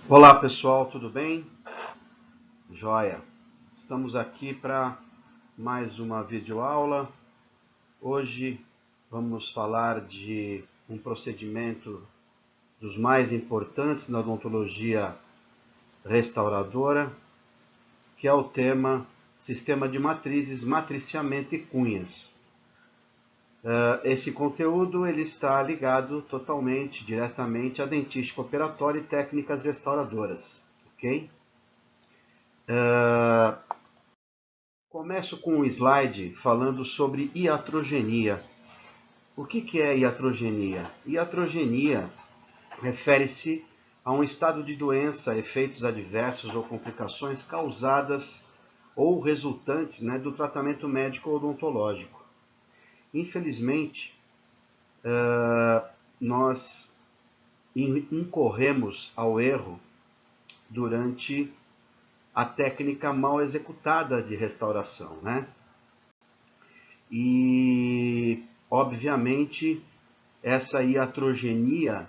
Olá pessoal, tudo bem? Joia! Estamos aqui para mais uma videoaula. Hoje vamos falar de um procedimento dos mais importantes na odontologia restauradora, que é o tema Sistema de Matrizes, Matriciamento e Cunhas. Esse conteúdo ele está ligado totalmente, diretamente à dentística operatória e técnicas restauradoras, ok? Começo com um slide falando sobre iatrogenia. O que é iatrogenia? Iatrogenia refere-se a um estado de doença, efeitos adversos ou complicações causadas ou resultantes, do tratamento médico odontológico. Infelizmente, nós incorremos ao erro durante a técnica mal executada de restauração, E, obviamente, essa iatrogenia,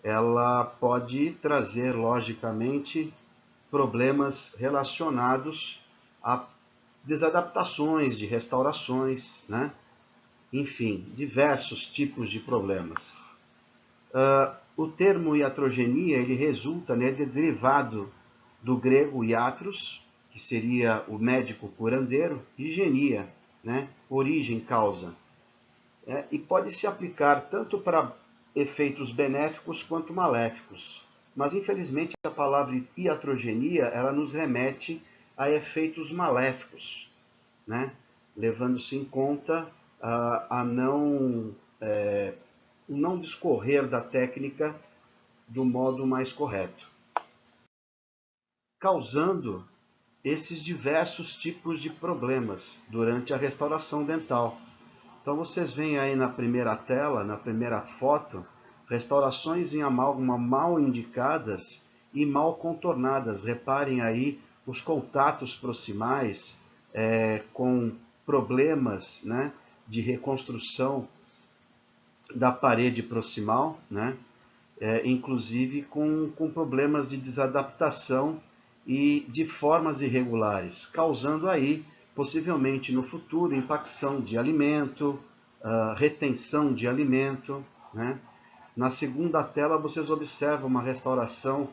ela pode trazer, logicamente, problemas relacionados a desadaptações de restaurações, Enfim, diversos tipos de problemas. O termo iatrogenia, ele resulta, derivado do grego iatros, que seria o médico curandeiro, e genia, origem, causa. E pode se aplicar tanto para efeitos benéficos quanto maléficos. Mas, infelizmente, a palavra iatrogenia, ela nos remete a efeitos maléficos, levando-se em conta a não discorrer da técnica do modo mais correto, causando esses diversos tipos de problemas durante a restauração dental. Então vocês veem aí na primeira tela, na primeira foto, restaurações em amálgama mal indicadas e mal contornadas. Reparem aí os contatos proximais com problemas, de reconstrução da parede proximal, inclusive com problemas de desadaptação e de formas irregulares, causando aí, possivelmente no futuro, impacção de alimento, retenção de alimento. Na segunda tela, vocês observam uma restauração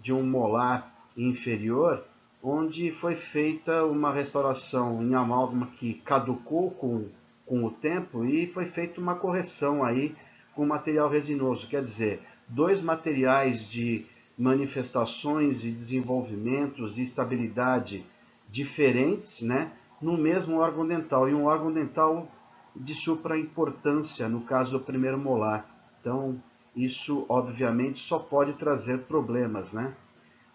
de um molar inferior, onde foi feita uma restauração em amálgama que caducou com o tempo e foi feita uma correção aí com material resinoso. Quer dizer, dois materiais de manifestações e desenvolvimentos e estabilidade diferentes, no mesmo órgão dental, e um órgão dental de supra importância, no caso o primeiro molar. Então, isso obviamente só pode trazer problemas,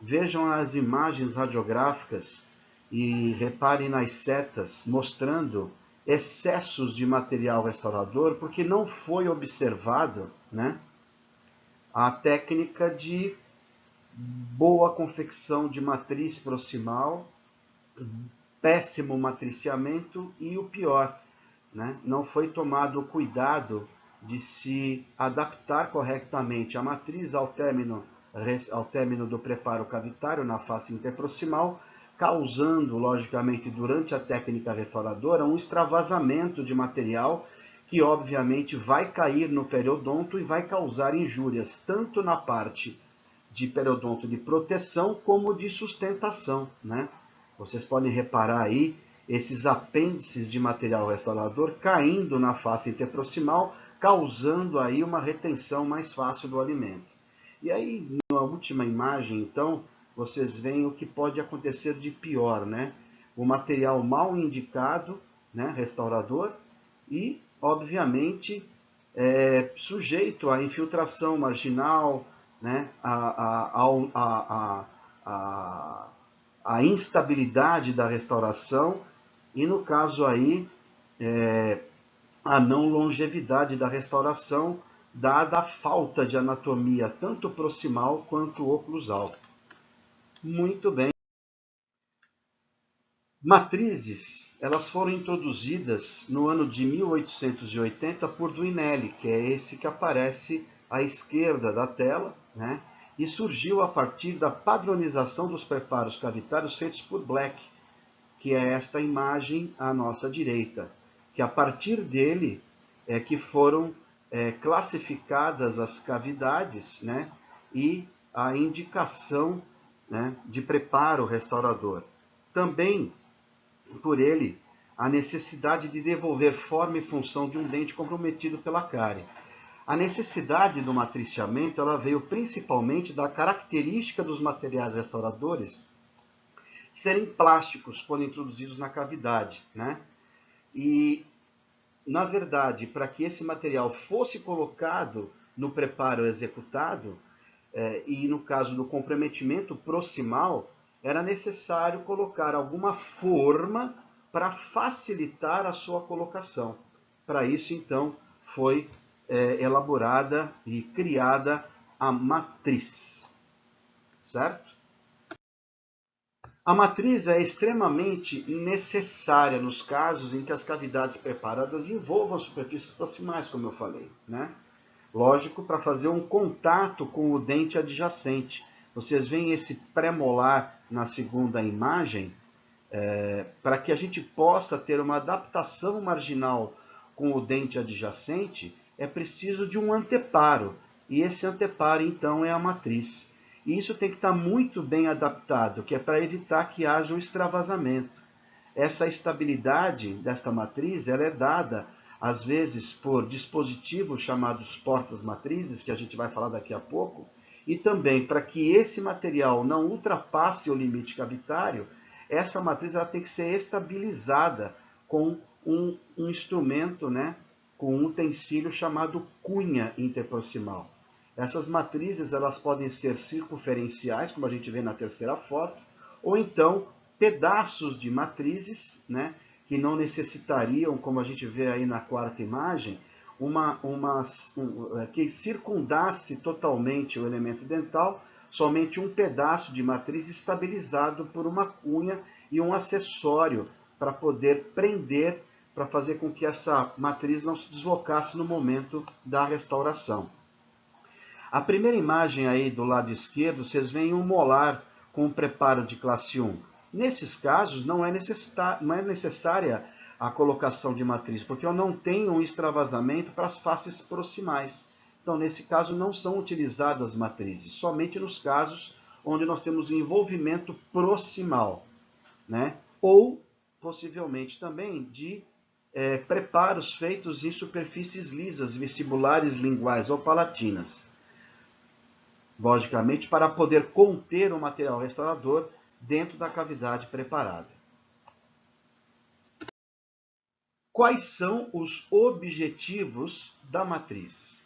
Vejam as imagens radiográficas e reparem nas setas mostrando excessos de material restaurador, porque não foi observado, a técnica de boa confecção de matriz proximal, péssimo matriciamento e o pior, não foi tomado o cuidado de se adaptar corretamente a matriz ao término do preparo cavitário na face interproximal, causando, logicamente, durante a técnica restauradora, um extravasamento de material que, obviamente, vai cair no periodonto e vai causar injúrias, tanto na parte de periodonto de proteção como de sustentação, Vocês podem reparar aí esses apêndices de material restaurador caindo na face interproximal, causando aí uma retenção mais fácil do alimento. E aí, na última imagem, então, vocês veem o que pode acontecer de pior, O material mal indicado, restaurador, e, obviamente, sujeito à infiltração marginal, a instabilidade da restauração e, no caso aí, a não longevidade da restauração, dada a falta de anatomia tanto proximal quanto oclusal. Muito bem. Matrizes, elas foram introduzidas no ano de 1880 por Duinelli, que é esse que aparece à esquerda da tela, e surgiu a partir da padronização dos preparos cavitários feitos por Black, que é esta imagem à nossa direita, que a partir dele é que foram classificadas as cavidades, né, e a indicação, né, de preparo restaurador. Também, por ele, a necessidade de devolver forma e função de um dente comprometido pela cárie. A necessidade do matriciamento ela veio principalmente da característica dos materiais restauradores serem plásticos quando introduzidos na cavidade, né? E, na verdade, para que esse material fosse colocado no preparo executado, e no caso do comprometimento proximal, era necessário colocar alguma forma para facilitar a sua colocação. Para isso, então, foi elaborada e criada a matriz, certo? A matriz é extremamente necessária nos casos em que as cavidades preparadas envolvam superfícies proximais, como eu falei, né? Lógico, para fazer um contato com o dente adjacente. Vocês veem esse premolar na segunda imagem, para que a gente possa ter uma adaptação marginal com o dente adjacente, é preciso de um anteparo. E esse anteparo, então, é a matriz. E isso tem que estar muito bem adaptado, que é para evitar que haja um extravasamento. Essa estabilidade desta matriz ela é dada, às vezes, por dispositivos chamados portas-matrizes, que a gente vai falar daqui a pouco, e também para que esse material não ultrapasse o limite cavitário, essa matriz ela tem que ser estabilizada com um instrumento, né, com um utensílio chamado cunha interproximal. Essas matrizes elas podem ser circunferenciais, como a gente vê na terceira foto, ou então pedaços de matrizes, né, que não necessitariam, como a gente vê aí na quarta imagem, que circundasse totalmente o elemento dental, somente um pedaço de matriz estabilizado por uma cunha e um acessório para poder prender, para fazer com que essa matriz não se deslocasse no momento da restauração. A primeira imagem aí do lado esquerdo, vocês veem um molar com um preparo de classe 1. Nesses casos, não é necessária a colocação de matriz, porque eu não tenho um extravasamento para as faces proximais. Então, nesse caso, não são utilizadas matrizes, somente nos casos onde nós temos envolvimento proximal, né? Ou, possivelmente, também de preparos feitos em superfícies lisas, vestibulares, linguais ou palatinas. Logicamente, para poder conter o material restaurador dentro da cavidade preparada. Quais são os objetivos da matriz?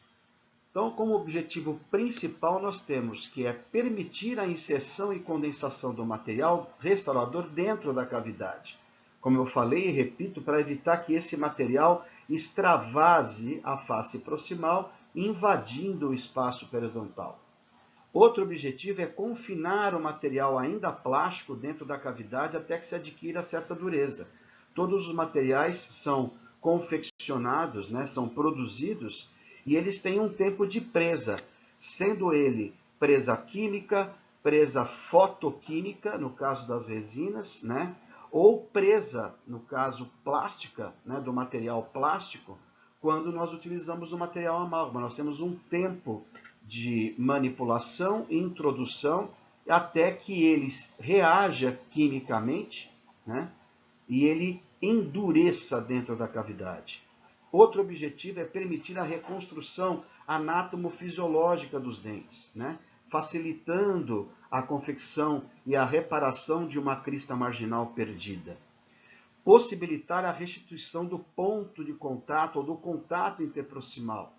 Então, como objetivo principal, nós temos que é permitir a inserção e condensação do material restaurador dentro da cavidade. Como eu falei e repito, para evitar que esse material extravase a face proximal, invadindo o espaço periodontal. Outro objetivo é confinar o material ainda plástico dentro da cavidade até que se adquira certa dureza. Todos os materiais são confeccionados, né, são produzidos, e eles têm um tempo de presa, sendo ele presa química, presa fotoquímica, no caso das resinas, né, ou presa, no caso plástica, né, do material plástico, quando nós utilizamos o material amálgama. Nós temos um tempo de manipulação e introdução até que ele reaja quimicamente, né, e ele endureça dentro da cavidade. Outro objetivo é permitir a reconstrução anatomofisiológica dos dentes, né, facilitando a confecção e a reparação de uma crista marginal perdida. Possibilitar a restituição do ponto de contato ou do contato interproximal.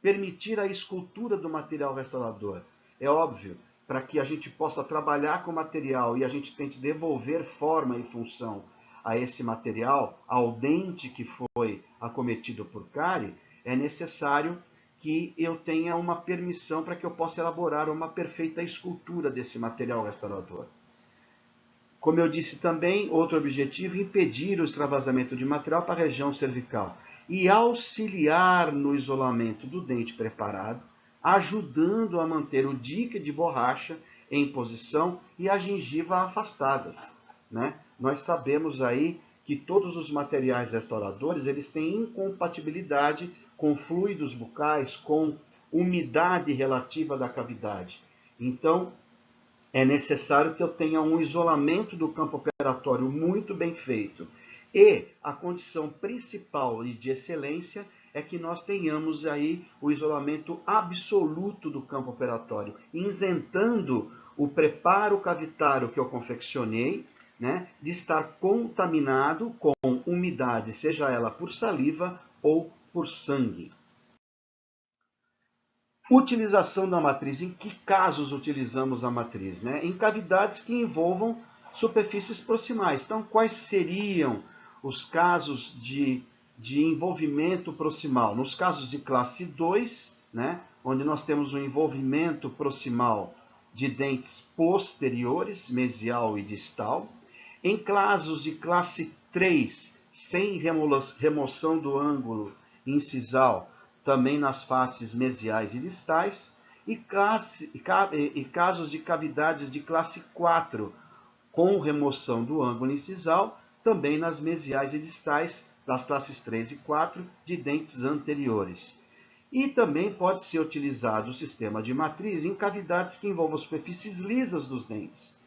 Permitir a escultura do material restaurador. É óbvio, para que a gente possa trabalhar com o material e a gente tente devolver forma e função a esse material, ao dente que foi acometido por cárie, é necessário que eu tenha uma permissão para que eu possa elaborar uma perfeita escultura desse material restaurador. Como eu disse também, outro objetivo, impedir o extravasamento de material para a região cervical e auxiliar no isolamento do dente preparado, ajudando a manter o dique de borracha em posição e a gengiva afastadas, né? Nós sabemos aí que todos os materiais restauradores eles têm incompatibilidade com fluidos bucais, com umidade relativa da cavidade. Então, é necessário que eu tenha um isolamento do campo operatório muito bem feito. E a condição principal e de excelência é que nós tenhamos aí o isolamento absoluto do campo operatório, isentando o preparo cavitário que eu confeccionei, né, de estar contaminado com umidade, seja ela por saliva ou por sangue. Utilização da matriz. Em que casos utilizamos a matriz? Né? Em cavidades que envolvam superfícies proximais. Então, quais seriam os casos de envolvimento proximal? Nos casos de classe 2, né, onde nós temos um envolvimento proximal de dentes posteriores, mesial e distal. Em casos de classe 3, sem remoção do ângulo incisal, também nas faces mesiais e distais, e casos de cavidades de classe 4, com remoção do ângulo incisal, também nas mesiais e distais das classes 3 e 4 de dentes anteriores. E também pode ser utilizado o sistema de matriz em cavidades que envolvam superfícies lisas dos dentes.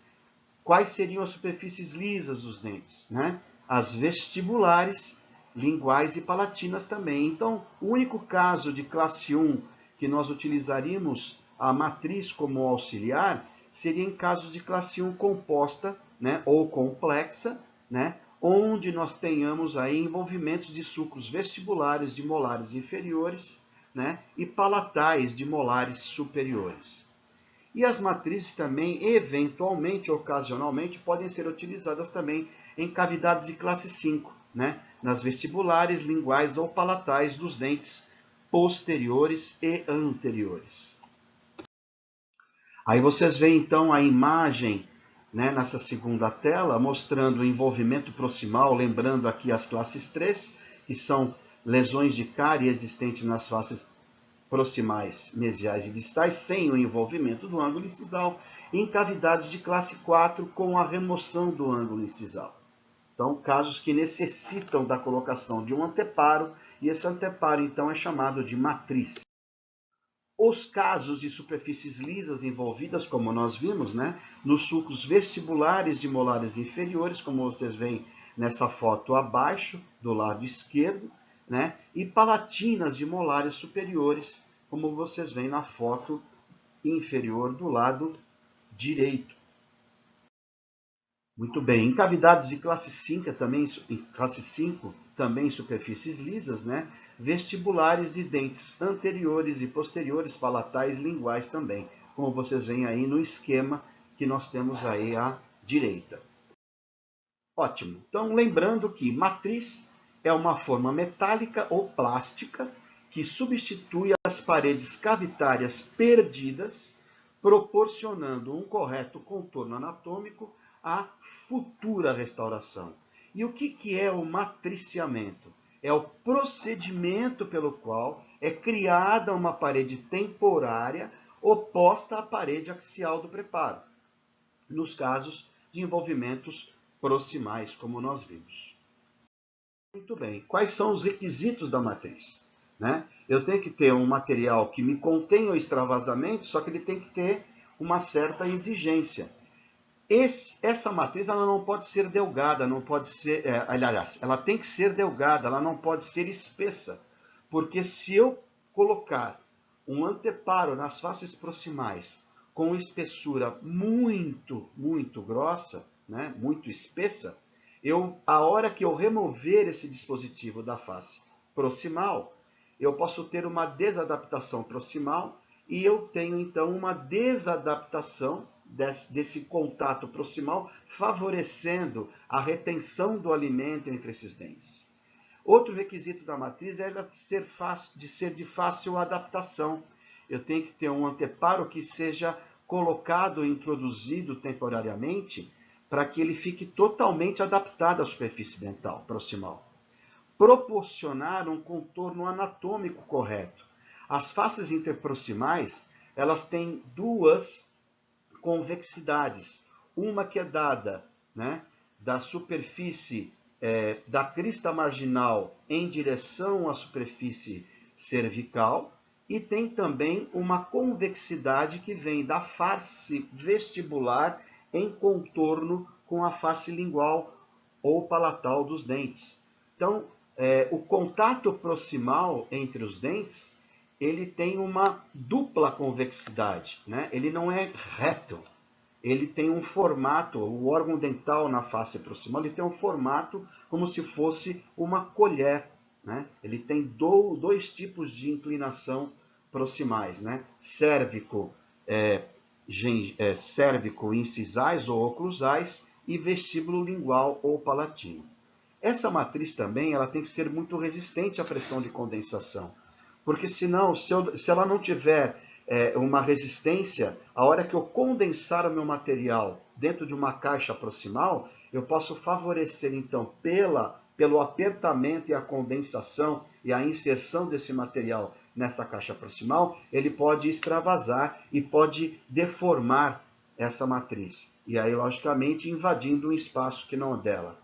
Quais seriam as superfícies lisas dos dentes? Né? As vestibulares, linguais e palatinas também. Então, o único caso de classe 1 que nós utilizaríamos a matriz como auxiliar seria em casos de classe 1 composta, né, ou complexa, né, onde nós tenhamos aí envolvimentos de sulcos vestibulares de molares inferiores, né, e palatais de molares superiores. E as matrizes também, eventualmente, ocasionalmente, podem ser utilizadas também em cavidades de classe 5, né? Nas vestibulares, linguais ou palatais dos dentes posteriores e anteriores. Aí vocês veem então a imagem, né, nessa segunda tela, mostrando o envolvimento proximal, lembrando aqui as classes 3, que são lesões de cárie existentes nas faces proximais, mesiais e distais, sem o envolvimento do ângulo incisal, em cavidades de classe 4 com a remoção do ângulo incisal. Então, casos que necessitam da colocação de um anteparo, e esse anteparo, então, é chamado de matriz. Os casos de superfícies lisas envolvidas, como nós vimos, né, nos sulcos vestibulares de molares inferiores, como vocês veem nessa foto abaixo, do lado esquerdo, né, e palatinas de molares superiores, como vocês veem na foto inferior do lado direito. Muito bem, em cavidades de classe 5 também superfícies lisas, né, vestibulares de dentes anteriores e posteriores, palatais, linguais também, como vocês veem aí no esquema que nós temos aí à direita. Ótimo. Então, lembrando que matriz é uma forma metálica ou plástica que substitui as paredes cavitárias perdidas, proporcionando um correto contorno anatômico à futura restauração. E o que é o matriciamento? É o procedimento pelo qual é criada uma parede temporária oposta à parede axial do preparo, nos casos de envolvimentos proximais, como nós vimos. Muito bem, quais são os requisitos da matriz? Né? Eu tenho que ter um material que me contenha o extravasamento, só que ele tem que ter uma certa exigência. Essa matriz ela não pode ser delgada, não pode ser, aliás, ela tem que ser delgada, ela não pode ser espessa, porque se eu colocar um anteparo nas faces proximais com espessura muito grossa, né, muito espessa, a hora que eu remover esse dispositivo da face proximal, eu posso ter uma desadaptação proximal e eu tenho então uma desadaptação desse contato proximal, favorecendo a retenção do alimento entre esses dentes. Outro requisito da matriz é ela de ser de fácil adaptação. Eu tenho que ter um anteparo que seja colocado e introduzido temporariamente para que ele fique totalmente adaptado à superfície dental proximal. Proporcionar um contorno anatômico correto. As faces interproximais, elas têm duas convexidades. Uma que é dada, né, da superfície da crista marginal em direção à superfície cervical, e tem também uma convexidade que vem da face vestibular em contorno com a face lingual ou palatal dos dentes. Então, o contato proximal entre os dentes, ele tem uma dupla convexidade, né? Ele não é reto, ele tem um formato, o órgão dental na face proximal, ele tem um formato como se fosse uma colher, né? Ele tem dois tipos de inclinação proximais, né? Cérvico, cérvico incisais ou oclusais e vestíbulo lingual ou palatino. Essa matriz também ela tem que ser muito resistente à pressão de condensação, porque senão, se ela não tiver uma resistência, a hora que eu condensar o meu material dentro de uma caixa proximal, eu posso favorecer, então, pelo apertamento e a condensação e a inserção desse material nessa caixa proximal, ele pode extravasar e pode deformar essa matriz. E aí, logicamente, invadindo um espaço que não é dela.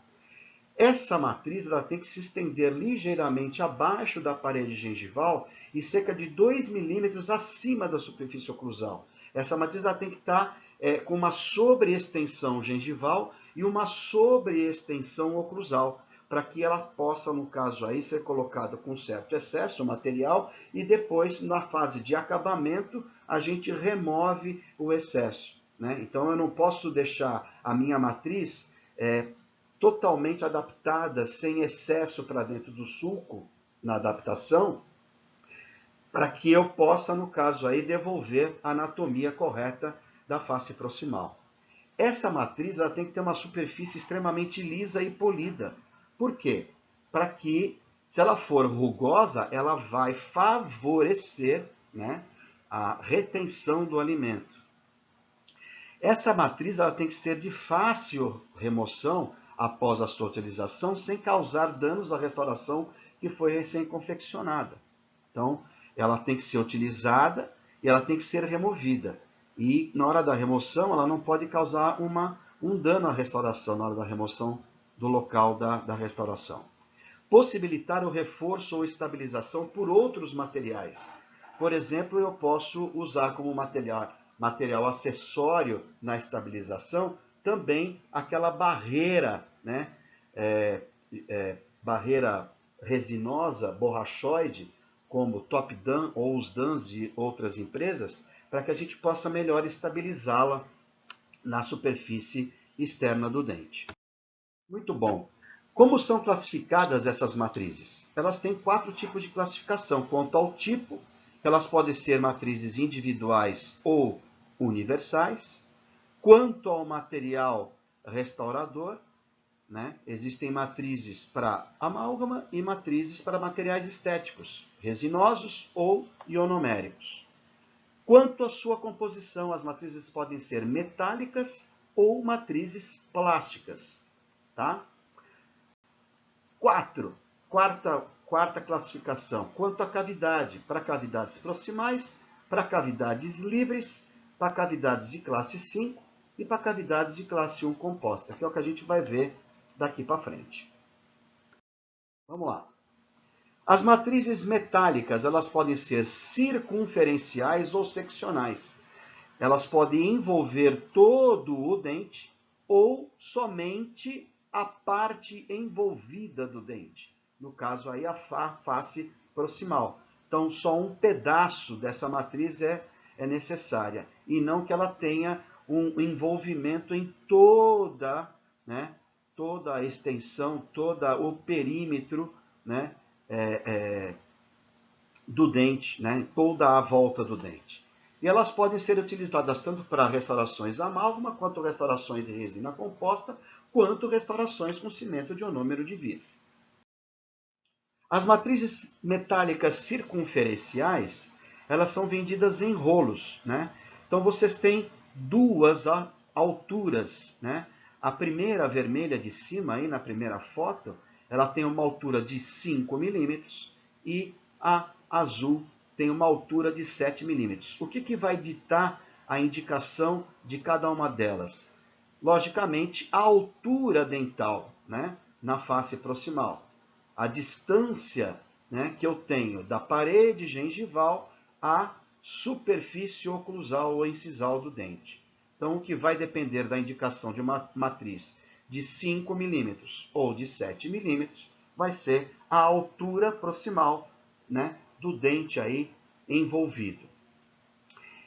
Essa matriz ela tem que se estender ligeiramente abaixo da parede gengival e cerca de 2 milímetros acima da superfície oclusal. Essa matriz ela tem que estar com uma sobreextensão gengival e uma sobreextensão oclusal, para que ela possa, no caso aí, ser colocada com certo excesso material e depois, na fase de acabamento, a gente remove o excesso, né? Então, eu não posso deixar a minha matriz totalmente adaptada, sem excesso para dentro do sulco, na adaptação, para que eu possa, no caso aí, devolver a anatomia correta da face proximal. Essa matriz ela tem que ter uma superfície extremamente lisa e polida. Por quê? Para que, se ela for rugosa, ela vai favorecer, né, a retenção do alimento. Essa matriz ela tem que ser de fácil remoção após a sua utilização, sem causar danos à restauração que foi recém-confeccionada. Então, ela tem que ser utilizada e ela tem que ser removida. E, na hora da remoção, ela não pode causar um dano à restauração, na hora da remoção do local da restauração. Possibilitar o reforço ou estabilização por outros materiais. Por exemplo, eu posso usar como material acessório na estabilização também aquela barreira, né? Barreira resinosa, borrachoide, como Top Dan ou os Dans de outras empresas, para que a gente possa melhor estabilizá-la na superfície externa do dente. Muito bom. Como são classificadas essas matrizes? Elas têm 4 tipos de classificação. Quanto ao tipo, elas podem ser matrizes individuais ou universais. Quanto ao material restaurador, né, existem matrizes para amálgama e matrizes para materiais estéticos, resinosos ou ionoméricos. Quanto à sua composição, as matrizes podem ser metálicas ou matrizes plásticas. Tá? Quarta classificação. Quanto à cavidade, para cavidades proximais, para cavidades livres, para cavidades de classe 5 e para cavidades de classe 1 composta, que é o que a gente vai ver daqui para frente. Vamos lá. As matrizes metálicas, elas podem ser circunferenciais ou seccionais. Elas podem envolver todo o dente ou somente a parte envolvida do dente. No caso aí, a face proximal. Então, só um pedaço dessa matriz é necessária. E não que ela tenha um envolvimento em toda, né, toda a extensão, todo o perímetro, né, do dente, né, toda a volta do dente. E elas podem ser utilizadas tanto para restaurações amálgama, quanto restaurações de resina composta, quanto restaurações com cimento de ionômero de vidro. As matrizes metálicas circunferenciais, elas são vendidas em rolos, né? Então vocês têm duas alturas, né? A primeira, a vermelha de cima, aí na primeira foto, ela tem uma altura de 5 milímetros e a azul tem uma altura de 7 milímetros. O que vai ditar a indicação de cada uma delas? Logicamente, a altura dental, né, na face proximal. A distância, né, que eu tenho da parede gengival à superfície oclusal ou incisal do dente. Então, o que vai depender da indicação de uma matriz de 5 milímetros ou de 7 milímetros vai ser a altura proximal, né, do dente aí envolvido.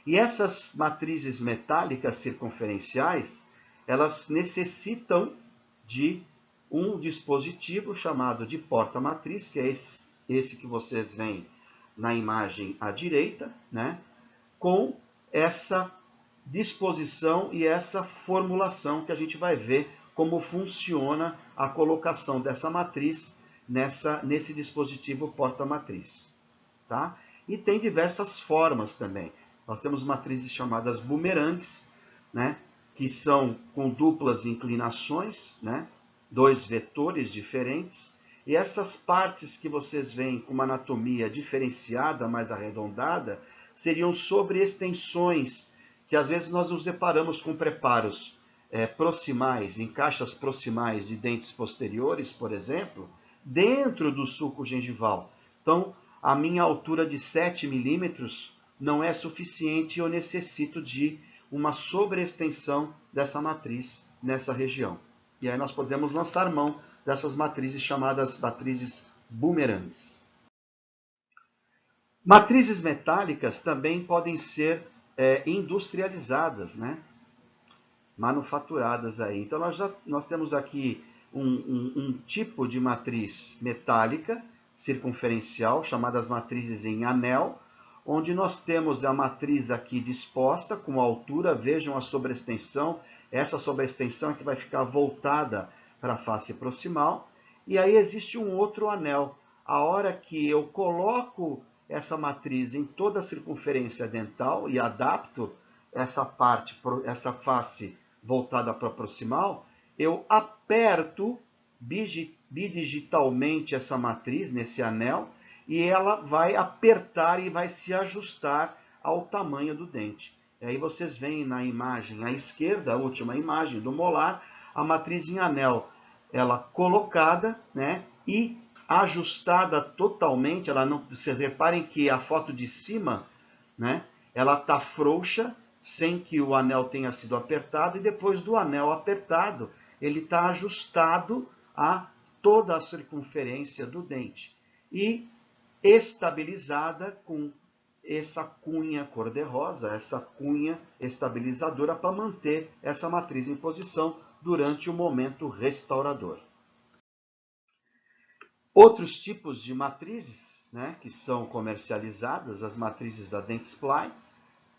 E essas matrizes metálicas circunferenciais, elas necessitam de um dispositivo chamado de porta-matriz, que é esse que vocês veem na imagem à direita, né, com essa disposição e essa formulação que a gente vai ver como funciona a colocação dessa matriz nesse dispositivo porta-matriz. Tá? E tem diversas formas também. Nós temos matrizes chamadas bumerangues, né, que são com duplas inclinações, né, dois vetores diferentes, e essas partes que vocês veem com uma anatomia diferenciada, mais arredondada, seriam sobreextensões, que às vezes nós nos deparamos com preparos proximais, em caixas proximais de dentes posteriores, por exemplo, dentro do sulco gengival. Então, a minha altura de 7 milímetros não é suficiente e eu necessito de uma sobreextensão dessa matriz nessa região. E aí nós podemos lançar mão dessas matrizes chamadas matrizes bumerangues. Matrizes metálicas também podem ser industrializadas, né? Manufaturadas aí. Então nós temos aqui um tipo de matriz metálica circunferencial, chamadas matrizes em anel, onde nós temos a matriz aqui disposta com altura, vejam a sobreextensão, essa sobreextensão que vai ficar voltada para a face proximal, e aí existe um outro anel. A hora que eu coloco essa matriz em toda a circunferência dental e adapto essa parte, essa face voltada para a proximal, eu aperto bidigitalmente essa matriz nesse anel e ela vai apertar e vai se ajustar ao tamanho do dente. E aí vocês veem na imagem à esquerda, a última imagem do molar, a matriz em anel, ela colocada, né, e ajustada totalmente. Ela não, vocês reparem que a foto de cima, né, ela está frouxa, sem que o anel tenha sido apertado, e depois do anel apertado, ele está ajustado a toda a circunferência do dente. E estabilizada com essa cunha cor-de-rosa, essa cunha estabilizadora para manter essa matriz em posição durante o momento restaurador. Outros tipos de matrizes, né, que são comercializadas, as matrizes da Dentsply,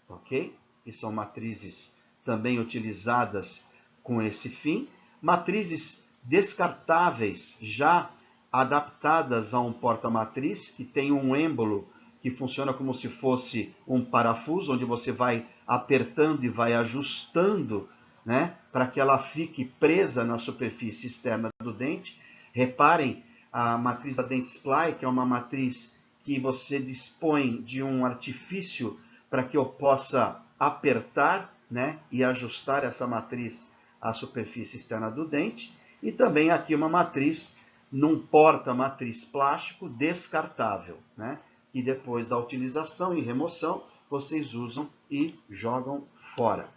ok? Que são matrizes também utilizadas com esse fim. Matrizes descartáveis, já adaptadas a um porta-matriz, que tem um êmbolo que funciona como se fosse um parafuso, onde você vai apertando e vai ajustando, né, para que ela fique presa na superfície externa do dente. Reparem a matriz da Dentsply, que é uma matriz que você dispõe de um artifício para que eu possa apertar, né, e ajustar essa matriz à superfície externa do dente. E também aqui uma matriz num porta-matriz plástico descartável, né, que depois da utilização e remoção vocês usam e jogam fora.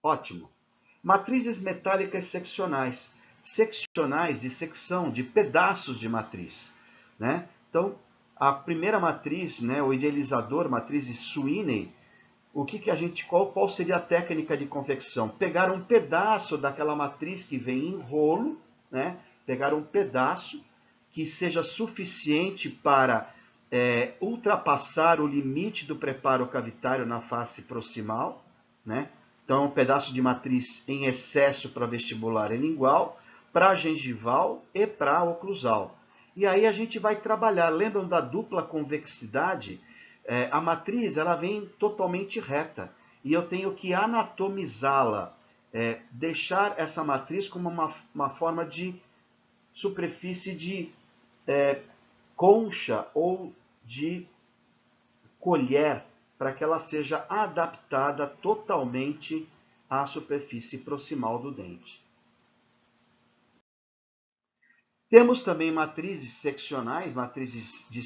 Ótimo. Matrizes metálicas seccionais. Seccionais de secção, de pedaços de matriz, né? Então, a primeira matriz, né, o idealizador, matriz Sweeney, qual seria a técnica de confecção? Pegar um pedaço daquela matriz que vem em rolo, né? Pegar um pedaço que seja suficiente para ultrapassar o limite do preparo cavitário na face proximal, né? Então, um pedaço de matriz em excesso para vestibular e lingual, para gengival e para oclusal. E aí a gente vai trabalhar, lembram da dupla convexidade? A matriz ela vem totalmente reta e eu tenho que anatomizá-la, deixar essa matriz como uma forma de superfície de concha ou de colher para que ela seja adaptada totalmente à superfície proximal do dente. Temos também matrizes seccionais, matrizes de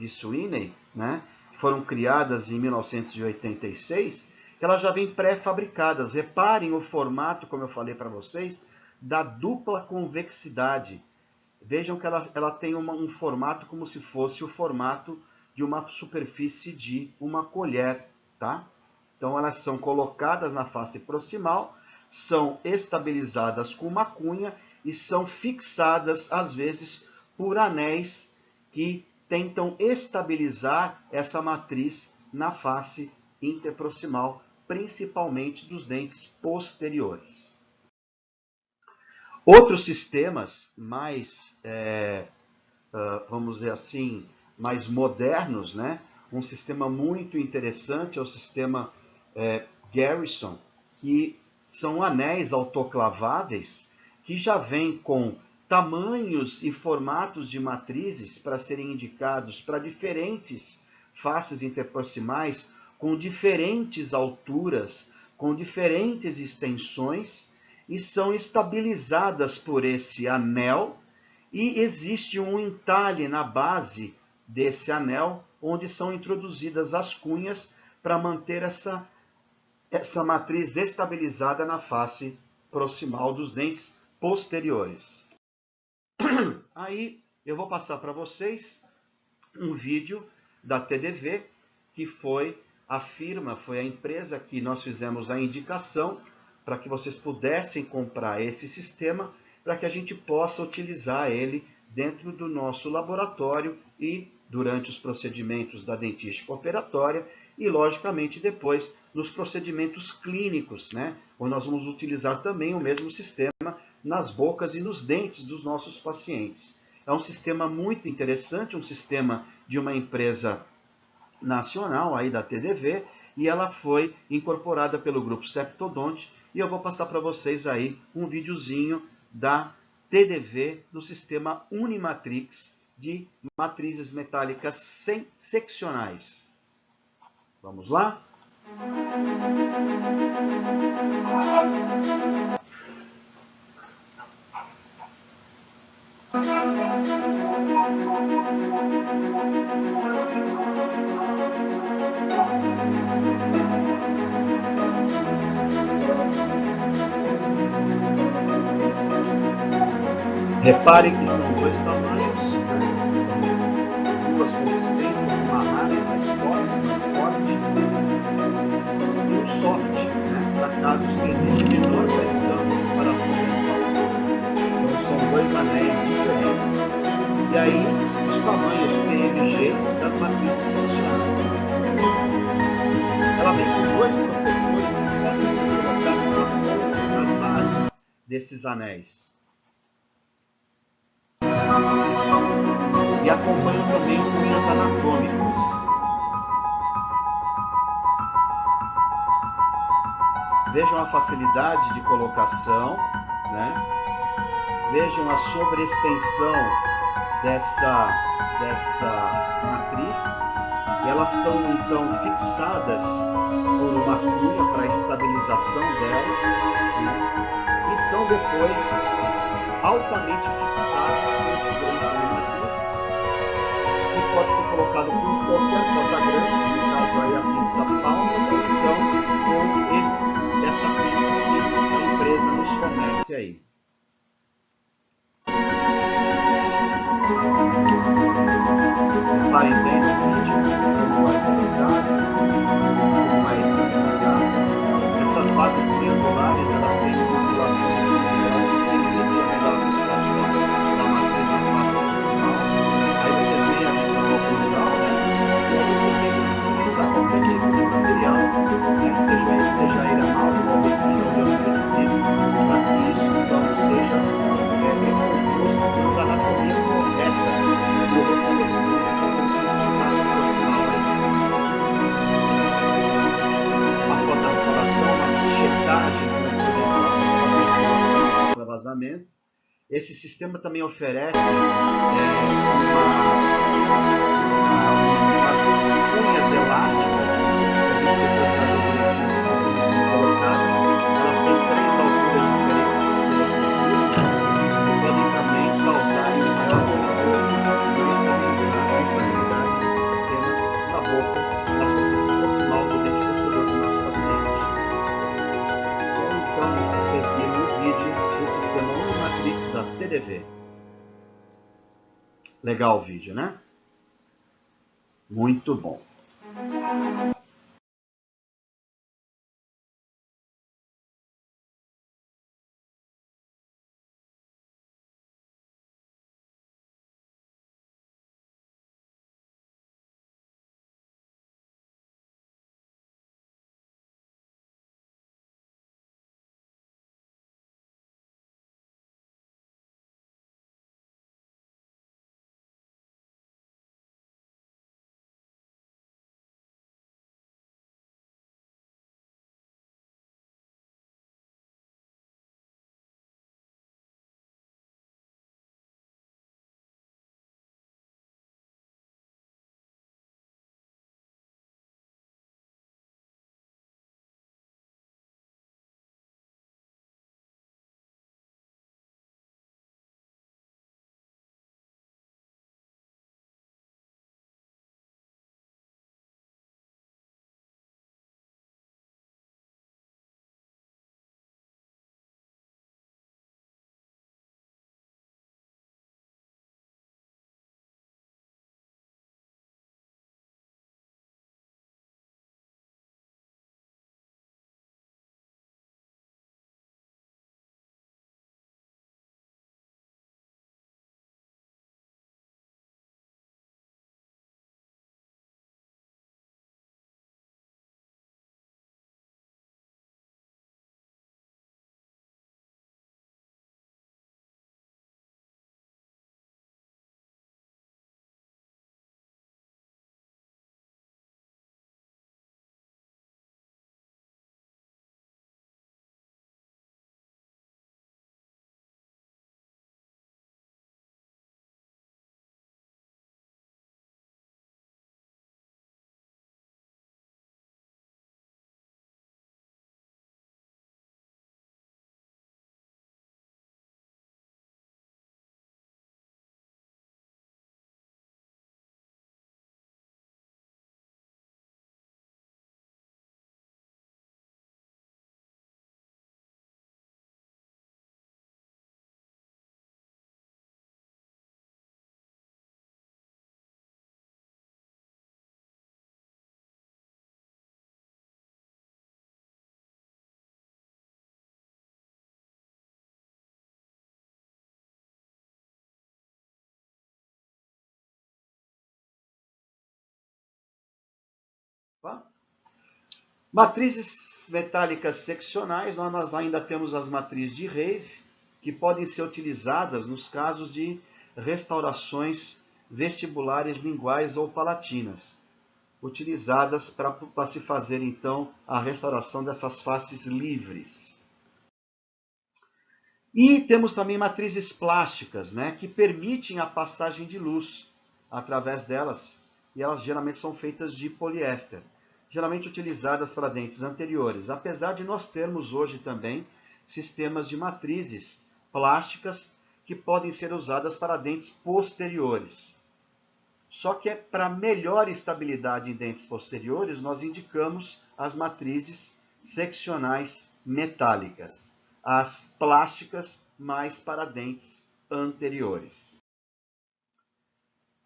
Sweeney, né, que foram criadas em 1986, que elas já vêm pré-fabricadas. Reparem o formato, como eu falei para vocês, da dupla convexidade. Vejam que ela tem um formato como se fosse o formato de uma superfície de uma colher, tá? Então elas são colocadas na face proximal, são estabilizadas com uma cunha e são fixadas, às vezes, por anéis que tentam estabilizar essa matriz na face interproximal, principalmente dos dentes posteriores. Outros sistemas mais, vamos dizer assim, mais modernos, né? Um sistema muito interessante é o sistema Garrison, que são anéis autoclaváveis que já vêm com tamanhos e formatos de matrizes para serem indicados para diferentes faces interproximais, com diferentes alturas, com diferentes extensões, e são estabilizadas por esse anel, e existe um entalhe na base desse anel, onde são introduzidas as cunhas para manter essa matriz estabilizada na face proximal dos dentes posteriores. Aí eu vou passar para vocês um vídeo da TDV, que foi a empresa que nós fizemos a indicação para que vocês pudessem comprar esse sistema, para que a gente possa utilizar ele dentro do nosso laboratório e durante os procedimentos da dentística operatória e, logicamente, depois nos procedimentos clínicos, né? Onde nós vamos utilizar também o mesmo sistema nas bocas e nos dentes dos nossos pacientes. É um sistema muito interessante, um sistema de uma empresa nacional aí da TDV, e ela foi incorporada pelo grupo Septodonte, e eu vou passar para vocês aí um videozinho da TDV no sistema Unimatrix de matrizes metálicas seccionais. Vamos lá? Reparem que são dois tamanhos, né? São duas consistências, uma hard mais forte, e um soft, né? Para casos que existe menor pressão e separação dental. Então são dois anéis diferentes. E aí os tamanhos PMG das matrizes seccionais. Ela vem com dois protetores que podem ser colocados nas pontas, nas bases desses anéis. E acompanham também cunhas anatômicas. Vejam a facilidade de colocação, né? Vejam a sobreextensão dessa matriz. E elas são então fixadas por uma cunha para a estabilização dela, né? E são depois altamente fixadas com esse grande Unimatrix, que pode ser colocado com qualquer corta grande, no caso aí a pinça palma, ou então com essa pinça que a empresa nos fornece aí. Reparem bem no vídeo como é colocado, como é estabilizado. Essas bases triangulares, elas têm uma angulação de 15 graus que permite a melhor fixação da matriz na face proximal. Aí vocês veem a vista oclusal, né? E aí vocês têm condição de usar qualquer tipo de material, né? seja ele análogo ou resina ou de alumínio negro, para que isso então seja composto pela anatomia correta do restabelecimento da contato proximal. Após a restauração, uma checagem com o dental para saber se nós temos vazamento. Esse sistema também oferece umas cunhas elásticas, que a gente depois vai ver direitinho como são colocadas. Elas têm 3 alturas diferentes, que vocês viram, e podem também causar um maior conforto e estabilizar a estabilidade desse sistema na boca, mas como se fosse mal do dente posterior do nosso paciente. E aí, então, vocês viram o vídeo do sistema Unimatrix da TDV. Legal o vídeo, né? Muito bom. Matrizes metálicas seccionais, nós ainda temos as matrizes de Rave, que podem ser utilizadas nos casos de restaurações vestibulares linguais ou palatinas, utilizadas para se fazer, então, a restauração dessas faces livres. E temos também matrizes plásticas, né, que permitem a passagem de luz através delas, e elas geralmente são feitas de poliéster, geralmente utilizadas para dentes anteriores, apesar de nós termos hoje também sistemas de matrizes plásticas que podem ser usadas para dentes posteriores. Só que para melhor estabilidade em dentes posteriores, nós indicamos as matrizes seccionais metálicas, as plásticas mais para dentes anteriores.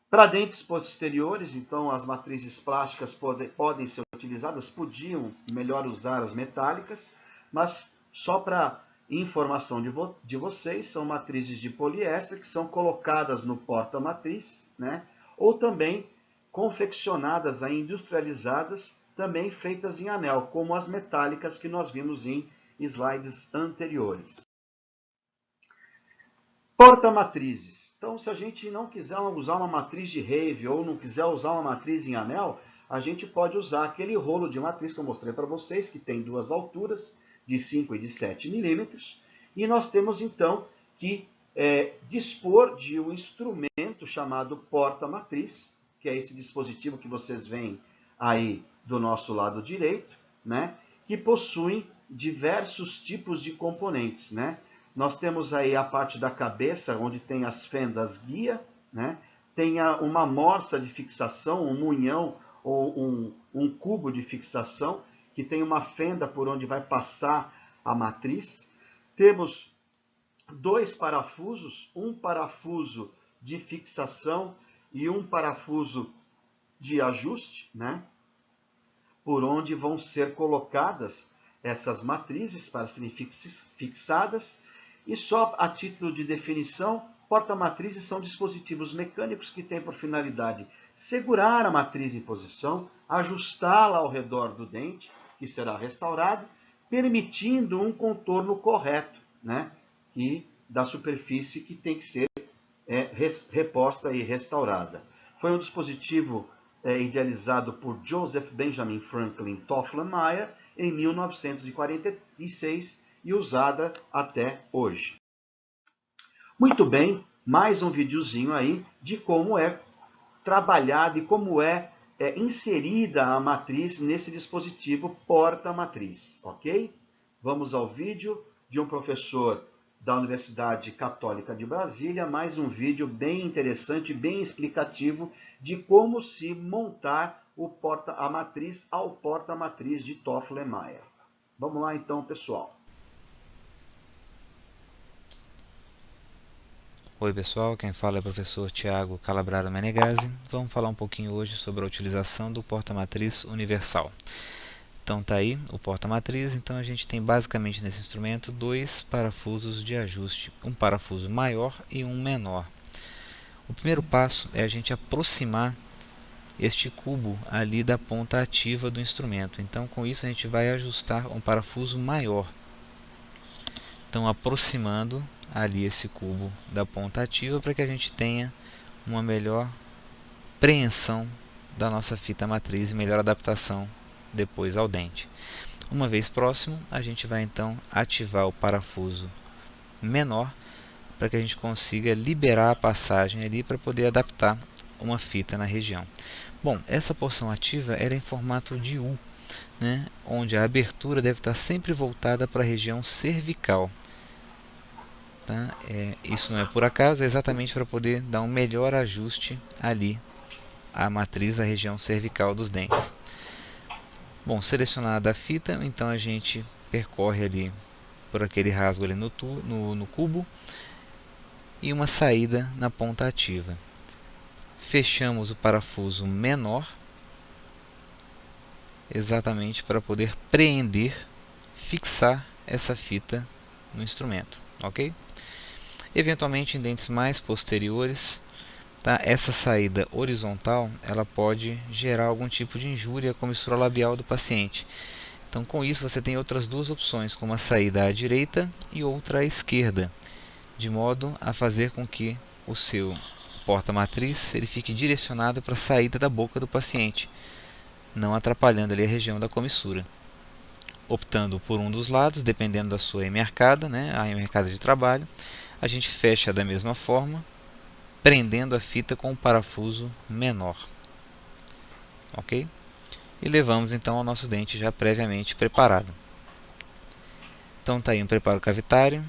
Para dentes posteriores, então, as matrizes plásticas podem ser utilizadas, podiam melhor usar as metálicas, mas só para informação de vocês, são matrizes de poliéster que são colocadas no porta-matriz, né? Ou também confeccionadas, industrializadas, também feitas em anel, como as metálicas que nós vimos em slides anteriores. Porta-matrizes. Então, se a gente não quiser usar uma matriz de Rave ou não quiser usar uma matriz em anel, a gente pode usar aquele rolo de matriz que eu mostrei para vocês, que tem duas alturas, de 5 e de 7 milímetros. E nós temos, então, que dispor de um instrumento chamado porta-matriz, que é esse dispositivo que vocês veem aí do nosso lado direito, né? Que possui diversos tipos de componentes, né? Nós temos aí a parte da cabeça, onde tem as fendas guia, né? Tem uma morsa de fixação, um munhão ou um cubo de fixação, que tem uma fenda por onde vai passar a matriz. Temos dois parafusos, um parafuso de fixação e um parafuso de ajuste, né? Por onde vão ser colocadas essas matrizes para serem fixadas. E só a título de definição, porta-matrizes são dispositivos mecânicos que têm por finalidade segurar a matriz em posição, ajustá-la ao redor do dente, que será restaurado, permitindo um contorno correto, né? E da superfície que tem que ser reposta e restaurada. Foi um dispositivo idealizado por Joseph Benjamin Franklin Toffler-Meyer em 1946 e usada até hoje. Muito bem, mais um videozinho aí de como é trabalhada e como é inserida a matriz nesse dispositivo porta-matriz, ok? Vamos ao vídeo de um professor da Universidade Católica de Brasília, mais um vídeo bem interessante, bem explicativo de como se montar a matriz ao porta-matriz de Toffler-Meyer. Vamos lá então, pessoal. Oi pessoal, quem fala é o professor Tiago Calabraro Menegazzi. Vamos falar um pouquinho hoje sobre a utilização do porta-matriz universal. Então tá aí o porta-matriz. Então a gente tem basicamente nesse instrumento dois parafusos de ajuste, um parafuso maior e um menor. O primeiro passo é a gente aproximar este cubo ali da ponta ativa do instrumento. Então com isso a gente vai ajustar um parafuso maior. Então aproximando ali esse cubo da ponta ativa para que a gente tenha uma melhor preensão da nossa fita matriz e melhor adaptação depois ao dente. Uma vez próximo, a gente vai então ativar o parafuso menor para que a gente consiga liberar a passagem ali para poder adaptar uma fita na região. Bom, essa porção ativa era em formato de U, né, onde a abertura deve estar sempre voltada para a região cervical. Tá? Isso não é por acaso, é exatamente para poder dar um melhor ajuste ali à matriz da região cervical dos dentes. Bom, selecionada a fita, então a gente percorre ali por aquele rasgo ali no cubo e uma saída na ponta ativa. Fechamos o parafuso menor, exatamente para poder prender, fixar essa fita no instrumento, ok? Eventualmente em dentes mais posteriores, tá? Essa saída horizontal ela pode gerar algum tipo de injúria à comissura labial do paciente. Então com isso você tem outras duas opções, como a saída à direita e outra à esquerda, de modo a fazer com que o seu porta-matriz ele fique direcionado para a saída da boca do paciente, não atrapalhando ali a região da comissura. Optando por um dos lados, dependendo da sua emercada, né, a emercada de trabalho, a gente fecha da mesma forma, prendendo a fita com um parafuso menor, ok? E levamos então ao nosso dente já previamente preparado. Então está aí um preparo cavitário,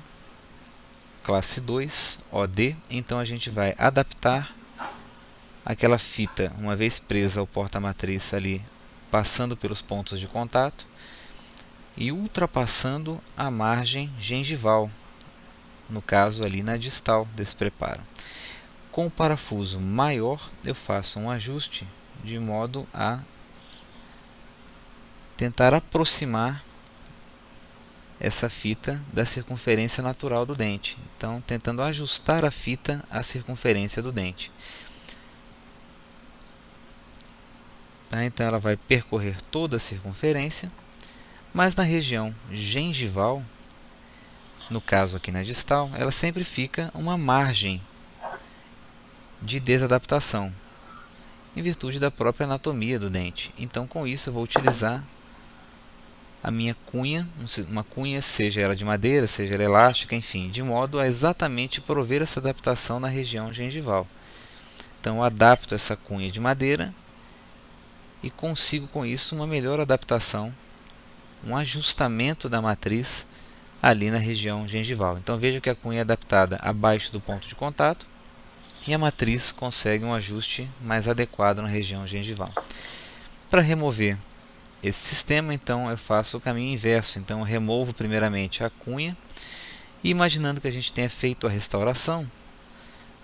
classe 2, OD. Então a gente vai adaptar aquela fita, uma vez presa ao porta-matriz ali, passando pelos pontos de contato e ultrapassando a margem gengival, no caso ali na distal desse preparo. Com o parafuso maior, eu faço um ajuste de modo a tentar aproximar essa fita da circunferência natural do dente. Então, tentando ajustar a fita à circunferência do dente. Tá? Então, ela vai percorrer toda a circunferência, mas na região gengival, no caso aqui na distal, ela sempre fica uma margem de desadaptação, em virtude da própria anatomia do dente. Então, com isso, eu vou utilizar a minha cunha, uma cunha, seja ela de madeira, seja ela elástica, enfim, de modo a exatamente prover essa adaptação na região gengival. Então eu adapto essa cunha de madeira e consigo com isso uma melhor adaptação, um ajustamento da matriz ali na região gengival. Então veja que a cunha é adaptada abaixo do ponto de contato e a matriz consegue um ajuste mais adequado na região gengival. Para remover esse sistema, então eu faço o caminho inverso. Então eu removo primeiramente a cunha e, imaginando que a gente tenha feito a restauração,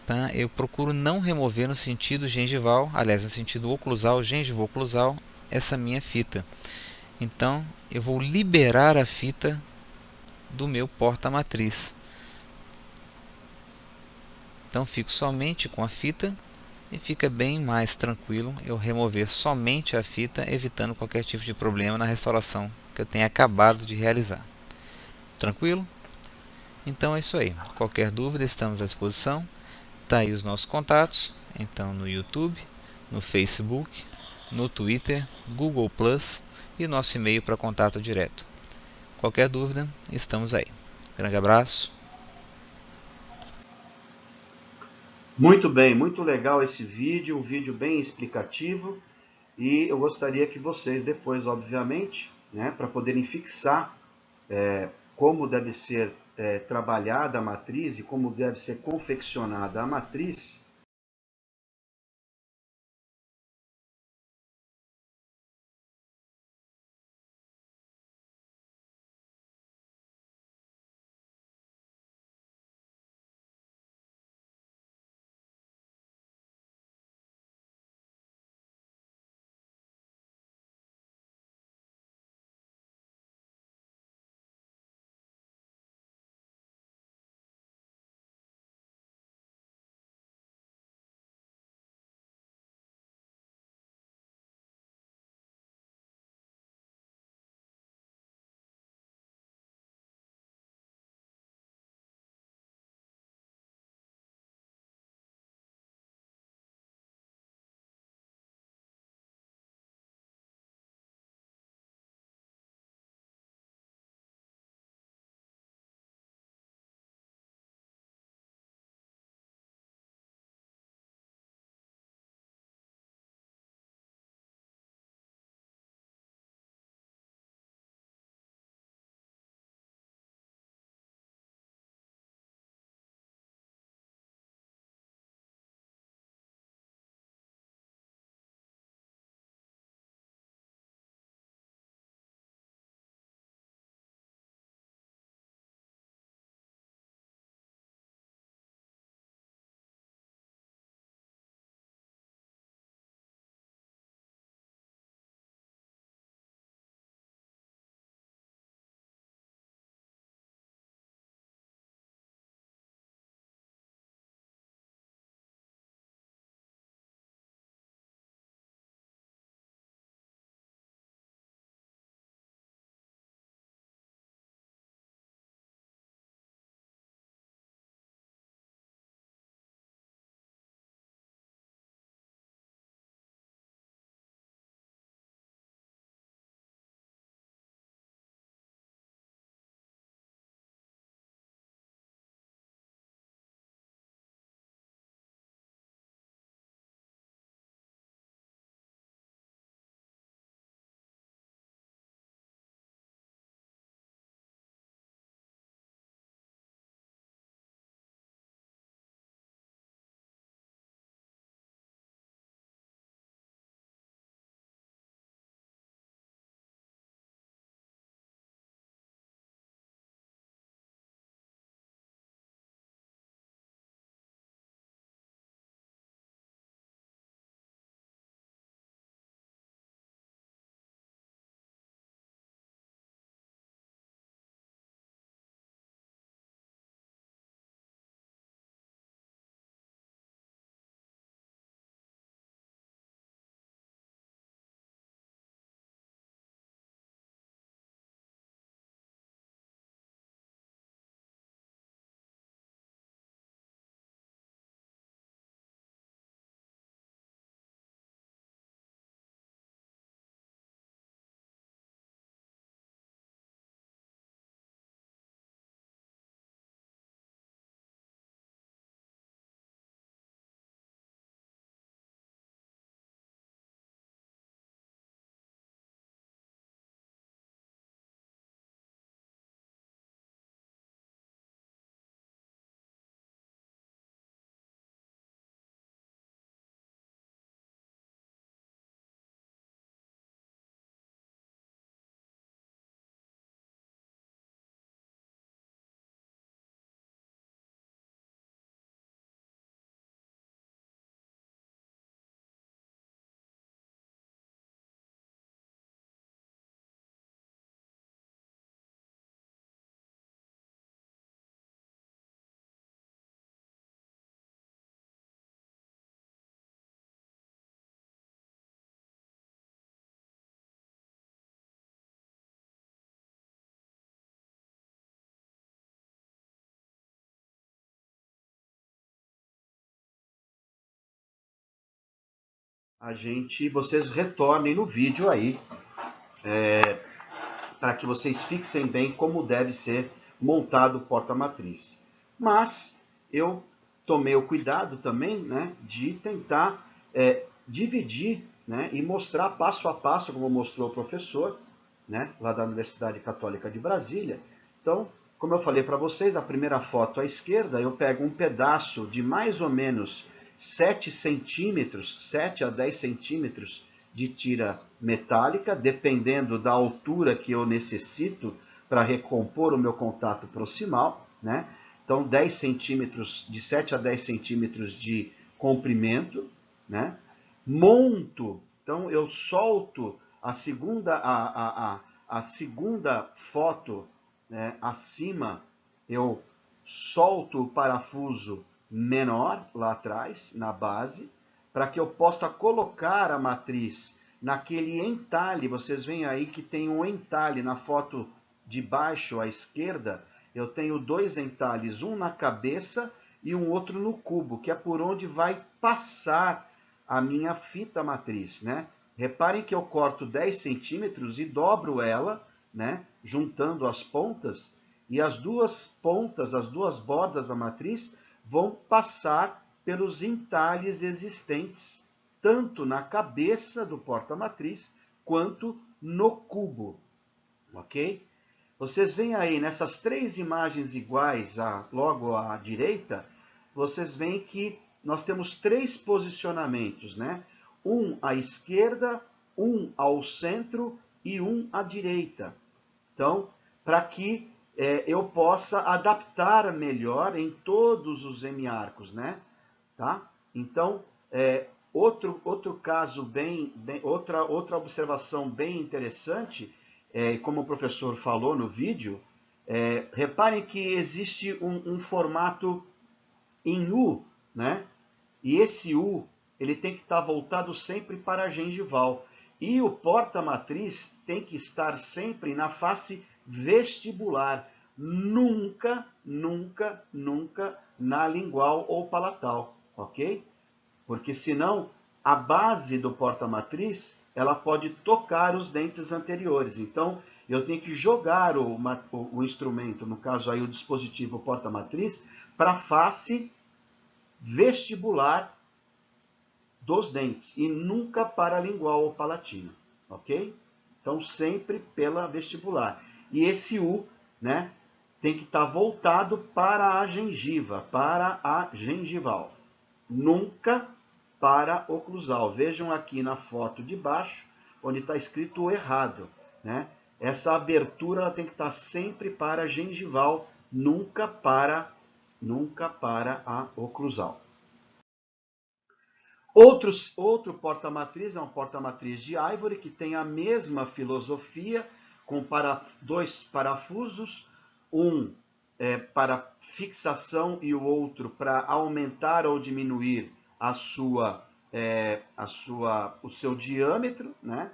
tá, eu procuro não remover no sentido gengival, aliás, no sentido oclusal, gengivo-oclusal, essa minha fita. Então eu vou liberar a fita do meu porta-matriz. Então fico somente com a fita e fica bem mais tranquilo eu remover somente a fita, evitando qualquer tipo de problema na restauração que eu tenha acabado de realizar. Tranquilo? Então é isso aí. Qualquer dúvida, estamos à disposição. Tá aí os nossos contatos. Então no YouTube, no Facebook, no Twitter, Google Plus e nosso e-mail para contato direto. Qualquer dúvida, estamos aí. Grande abraço. Muito bem, muito legal esse vídeo, um vídeo bem explicativo. E eu gostaria que vocês depois, obviamente, né, para poderem fixar como deve ser trabalhada a matriz e como deve ser confeccionada a matriz, vocês retornem no vídeo aí, para que vocês fixem bem como deve ser montado o porta-matriz. Mas eu tomei o cuidado também, né, de tentar dividir, né, e mostrar passo a passo, como mostrou o professor, né, lá da Universidade Católica de Brasília. Então, como eu falei para vocês, a primeira foto à esquerda, eu pego um pedaço de mais ou menos 7 centímetros, 7 a 10 centímetros de tira metálica, dependendo da altura que eu necessito para recompor o meu contato proximal, né? Então, 10 centímetros, de 7 a 10 centímetros de comprimento, né? Monto, então eu solto a segunda foto, né, acima, eu solto o parafuso menor lá atrás, na base, para que eu possa colocar a matriz naquele entalhe. Vocês veem aí que tem um entalhe na foto de baixo à esquerda. Eu tenho 2 entalhes, um na cabeça e um outro no cubo, que é por onde vai passar a minha fita matriz, né? Reparem que eu corto 10 centímetros e dobro ela, né, juntando as pontas, e as duas pontas, as duas bordas da matriz, vão passar pelos entalhes existentes, tanto na cabeça do porta-matriz, quanto no cubo, ok? Vocês veem aí, nessas 3 imagens iguais, logo à direita, vocês veem que nós temos 3 posicionamentos, né? Um à esquerda, um ao centro e um à direita. Então, para que eu possa adaptar melhor em todos os hemiarcos, né? Tá? Então, outro caso outra observação bem interessante, como o professor falou no vídeo, reparem que existe um formato em U, né? E esse U, ele tem que estar voltado sempre para a gengival. E o porta-matriz tem que estar sempre na face vestibular. Nunca, nunca, nunca na lingual ou palatal, ok? Porque senão a base do porta-matriz, ela pode tocar os dentes anteriores. Então, eu tenho que jogar o instrumento, no caso aí o dispositivo porta-matriz, para a face vestibular dos dentes e nunca para a lingual ou palatina, ok? Então, sempre pela vestibular. E esse U, né, tem que estar voltado para a gengiva, para a gengival. Nunca para oclusal. Vejam aqui na foto de baixo, onde está escrito errado, né? Essa abertura ela tem que estar sempre para a gengival, nunca para a oclusal. Outro porta-matriz é um porta-matriz de Ivory, que tem a mesma filosofia, com 2 parafusos, um para fixação e o outro para aumentar ou diminuir o seu diâmetro, né?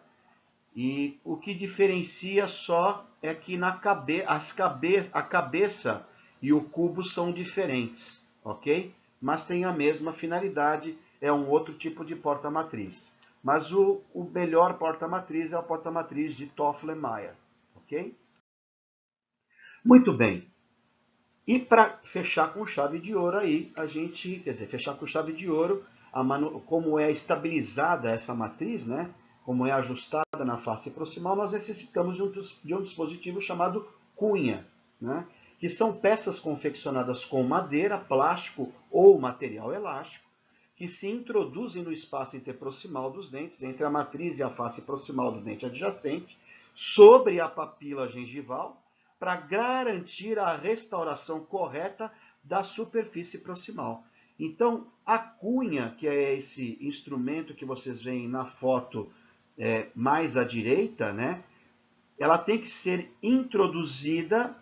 E o que diferencia só é que a cabeça e o cubo são diferentes, ok? Mas tem a mesma finalidade, é um outro tipo de porta-matriz. Mas o melhor porta-matriz é o porta-matriz de Toffler-Mayer, ok? Muito bem. E para fechar com chave de ouro aí, fechar com chave de ouro, como é estabilizada essa matriz, né? Como é ajustada na face proximal, nós necessitamos de um dispositivo chamado cunha, né? Que são peças confeccionadas com madeira, plástico ou material elástico, que se introduzem no espaço interproximal dos dentes, entre a matriz e a face proximal do dente adjacente, sobre a papila gengival, para garantir a restauração correta da superfície proximal. Então, a cunha, que é esse instrumento que vocês veem na foto mais à direita, né, ela tem que ser introduzida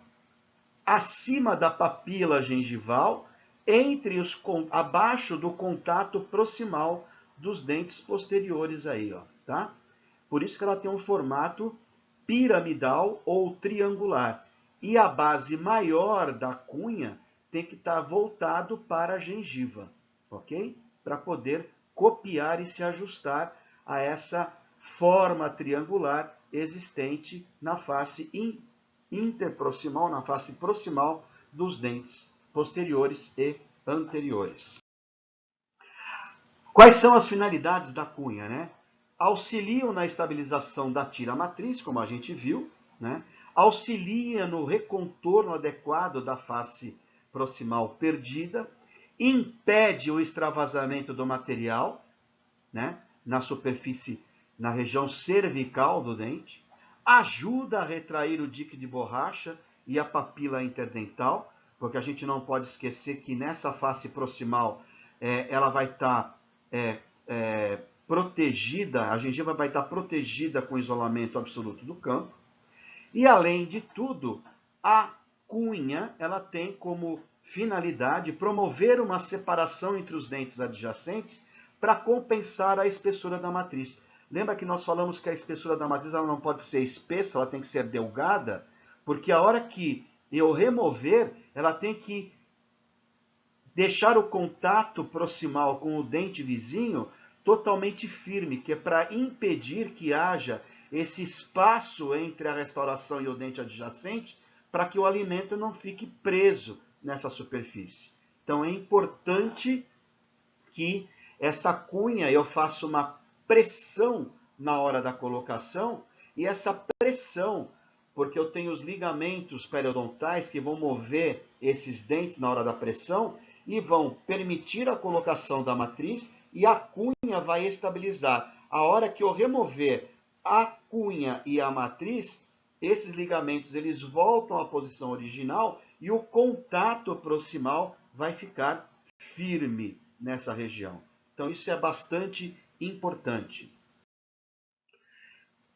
acima da papila gengival, abaixo do contato proximal dos dentes posteriores aí, ó, tá? Por isso que ela tem um formato piramidal ou triangular. E a base maior da cunha tem que estar voltado para a gengiva, ok? Para poder copiar e se ajustar a essa forma triangular existente na face interproximal, na face proximal dos dentes posteriores e anteriores. Quais são as finalidades da cunha, né? Auxiliam na estabilização da tira matriz, como a gente viu, né? Auxilia no recontorno adequado da face proximal perdida, impede o extravasamento do material, né? Na superfície, na região cervical do dente, ajuda a retrair o dique de borracha e a papila interdental, porque a gente não pode esquecer que nessa face proximal ela vai estar protegida, a gengiva vai estar protegida com isolamento absoluto do campo. E além de tudo, a cunha ela tem como finalidade promover uma separação entre os dentes adjacentes para compensar a espessura da matriz. Lembra que nós falamos que a espessura da matriz ela não pode ser espessa, ela tem que ser delgada, porque a hora que eu remover, ela tem que deixar o contato proximal com o dente vizinho totalmente firme, que é para impedir que haja esse espaço entre a restauração e o dente adjacente, para que o alimento não fique preso nessa superfície. Então é importante que essa cunha eu faça uma pressão na hora da colocação, e essa pressão, porque eu tenho os ligamentos periodontais que vão mover esses dentes na hora da pressão e vão permitir a colocação da matriz, e a cunha vai estabilizar. A hora que eu remover a cunha e a matriz, esses ligamentos eles voltam à posição original e o contato proximal vai ficar firme nessa região. Então isso é bastante importante.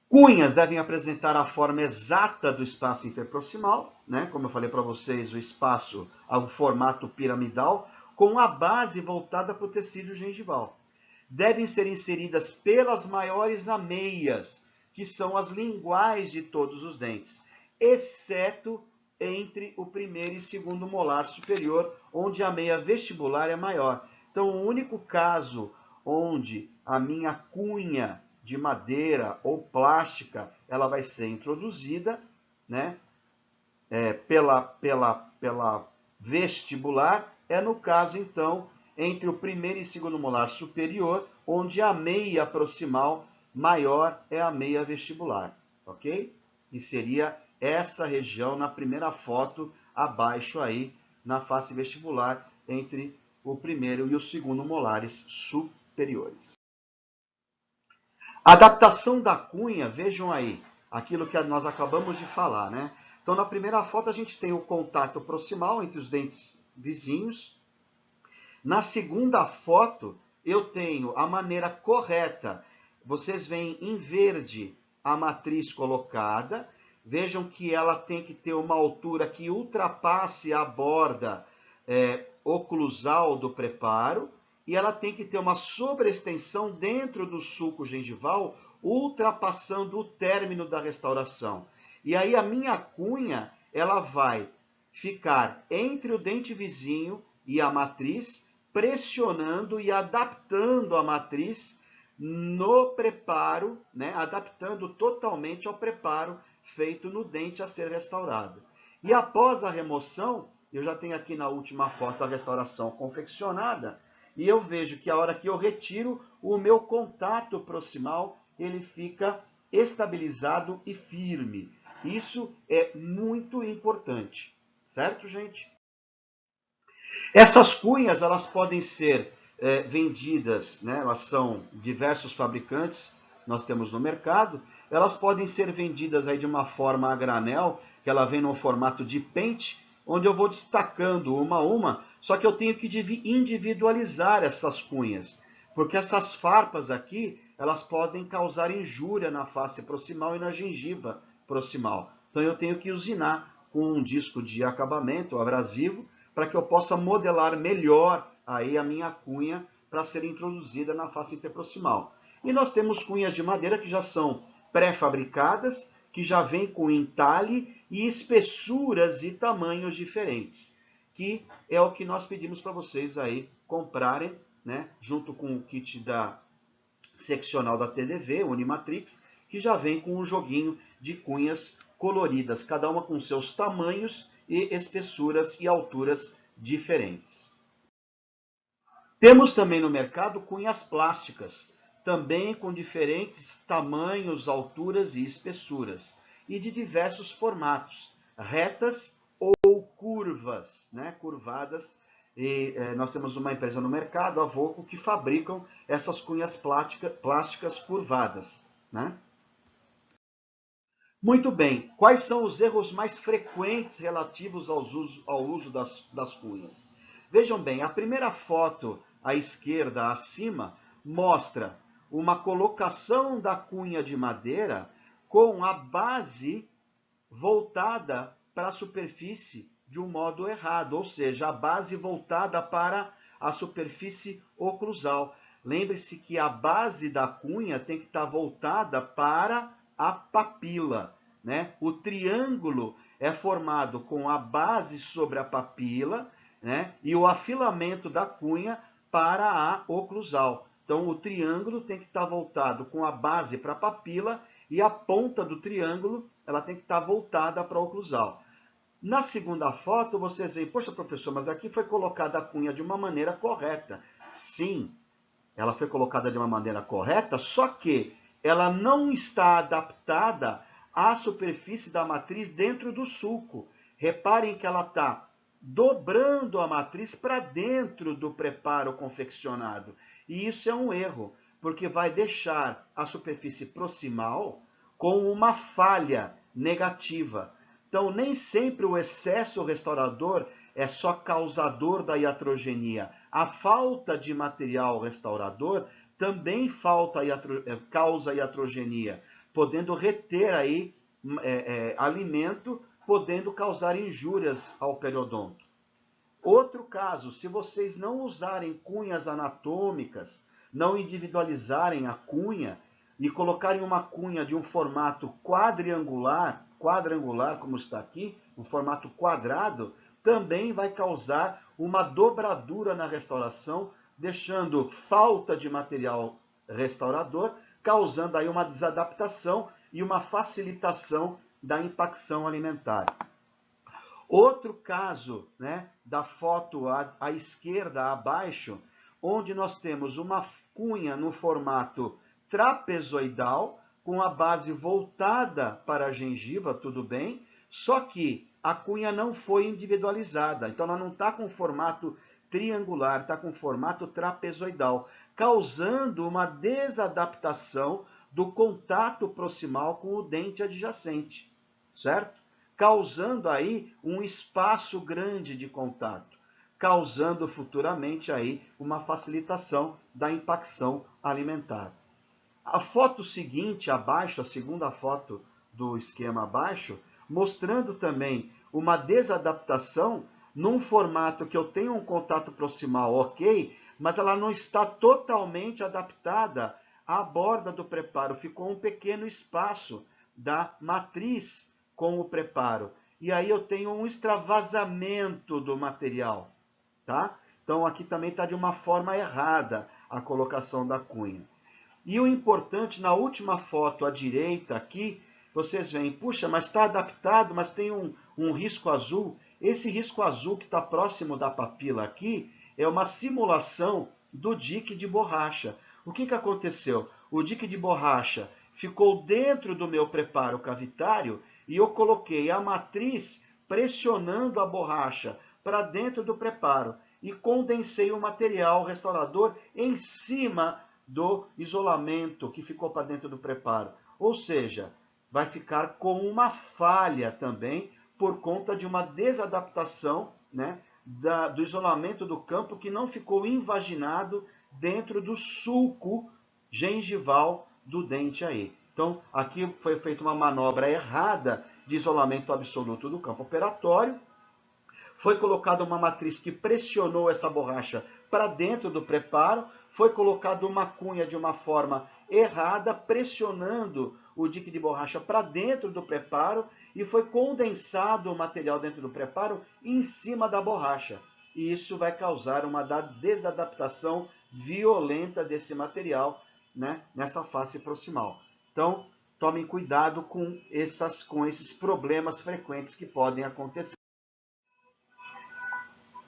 Cunhas devem apresentar a forma exata do espaço interproximal, né? Como eu falei para vocês, o espaço, o formato piramidal, com a base voltada para o tecido gengival. Devem ser inseridas pelas maiores ameias, que são as linguais de todos os dentes, exceto entre o primeiro e segundo molar superior, onde a meia vestibular é maior. Então, o único caso onde a minha cunha de madeira ou plástica ela vai ser introduzida, né, pela vestibular, é no caso, então, entre o primeiro e segundo molar superior, onde a meia proximal maior é a meia vestibular, ok? E seria essa região na primeira foto, abaixo aí, na face vestibular, entre o primeiro e o segundo molares superiores. Adaptação da cunha, vejam aí, aquilo que nós acabamos de falar, né? Então, na primeira foto, a gente tem o contato proximal entre os dentes vizinhos. Na segunda foto, eu tenho a maneira correta. Vocês veem em verde a matriz colocada. Vejam que ela tem que ter uma altura que ultrapasse a borda oclusal do preparo. E ela tem que ter uma sobreextensão dentro do sulco gengival, ultrapassando o término da restauração. E aí a minha cunha, ela vai ficar entre o dente vizinho e a matriz, pressionando e adaptando a matriz no preparo, né? Adaptando totalmente ao preparo feito no dente a ser restaurado. E após a remoção, eu já tenho aqui na última foto a restauração confeccionada, e eu vejo que a hora que eu retiro, o meu contato proximal, ele fica estabilizado e firme. Isso é muito importante, certo, gente? Essas cunhas, elas podem ser vendidas, né? Elas são diversos fabricantes, nós temos no mercado, elas podem ser vendidas aí de uma forma a granel, que ela vem no formato de pente, onde eu vou destacando uma a uma, só que eu tenho que individualizar essas cunhas, porque essas farpas aqui, elas podem causar injúria na face proximal e na gengiva proximal. Então eu tenho que usinar com um disco de acabamento abrasivo, para que eu possa modelar melhor aí a minha cunha para ser introduzida na face interproximal. E nós temos cunhas de madeira que já são pré-fabricadas, que já vêm com entalhe e espessuras e tamanhos diferentes, que é o que nós pedimos para vocês aí comprarem né, junto com o kit da seccional da TDV, Unimatrix, que já vem com um joguinho de cunhas coloridas, cada uma com seus tamanhos e espessuras e alturas diferentes. Temos também no mercado cunhas plásticas, também com diferentes tamanhos, alturas e espessuras, e de diversos formatos, retas ou curvas, né, curvadas. E nós temos uma empresa no mercado, a Voco, que fabricam essas cunhas plásticas curvadas, né? Muito bem, quais são os erros mais frequentes relativos ao uso das cunhas? Vejam bem, a primeira foto à esquerda, acima, mostra uma colocação da cunha de madeira com a base voltada para a superfície de um modo errado, ou seja, a base voltada para a superfície oclusal. Lembre-se que a base da cunha tem que estar voltada para a papila, né? O triângulo é formado com a base sobre a papila, né? E o afilamento da cunha para a oclusal. Então, o triângulo tem que estar voltado com a base para a papila e a ponta do triângulo ela tem que estar voltada para a oclusal. Na segunda foto, vocês veem, poxa, professor, mas aqui foi colocada a cunha de uma maneira correta. Sim, ela foi colocada de uma maneira correta, só que ela não está adaptada à superfície da matriz dentro do sulco. Reparem que ela está dobrando a matriz para dentro do preparo confeccionado. E isso é um erro, porque vai deixar a superfície proximal com uma falha negativa. Então, nem sempre o excesso restaurador é só causador da iatrogenia. A falta de material restaurador também causa iatrogenia, podendo reter aí alimento, podendo causar injúrias ao periodonto. Outro caso, se vocês não usarem cunhas anatômicas, não individualizarem a cunha e colocarem uma cunha de um formato quadrangular como está aqui, um formato quadrado, também vai causar uma dobradura na restauração, deixando falta de material restaurador, causando aí uma desadaptação e uma facilitação da impacção alimentar. Outro caso, né, da foto à esquerda, abaixo, onde nós temos uma cunha no formato trapezoidal, com a base voltada para a gengiva, tudo bem, só que a cunha não foi individualizada, então ela não está com formato triangular, está com formato trapezoidal, causando uma desadaptação do contato proximal com o dente adjacente, certo? Causando aí um espaço grande de contato, causando futuramente aí uma facilitação da impacção alimentar. A foto seguinte, abaixo, a segunda foto do esquema abaixo, mostrando também uma desadaptação num formato que eu tenho um contato proximal ok, mas ela não está totalmente adaptada à borda do preparo. Ficou um pequeno espaço da matriz com o preparo. E aí eu tenho um extravasamento do material, tá? Então aqui também está de uma forma errada a colocação da cunha. E o importante, na última foto à direita aqui, vocês veem, puxa, mas está adaptado, mas tem um risco azul. Esse risco azul que está próximo da papila aqui é uma simulação do dique de borracha. O que aconteceu? O dique de borracha ficou dentro do meu preparo cavitário e eu coloquei a matriz pressionando a borracha para dentro do preparo e condensei o material restaurador em cima do isolamento que ficou para dentro do preparo. Ou seja, vai ficar com uma falha também por conta de uma desadaptação, né, do isolamento do campo que não ficou invaginado dentro do sulco gengival do dente aí. Então, aqui foi feita uma manobra errada de isolamento absoluto do campo operatório. Foi colocada uma matriz que pressionou essa borracha para dentro do preparo, foi colocada uma cunha de uma forma errada, pressionando o dique de borracha para dentro do preparo e foi condensado o material dentro do preparo em cima da borracha. E isso vai causar uma desadaptação violenta desse material, né, nessa face proximal. Então, tomem cuidado com esses problemas frequentes que podem acontecer.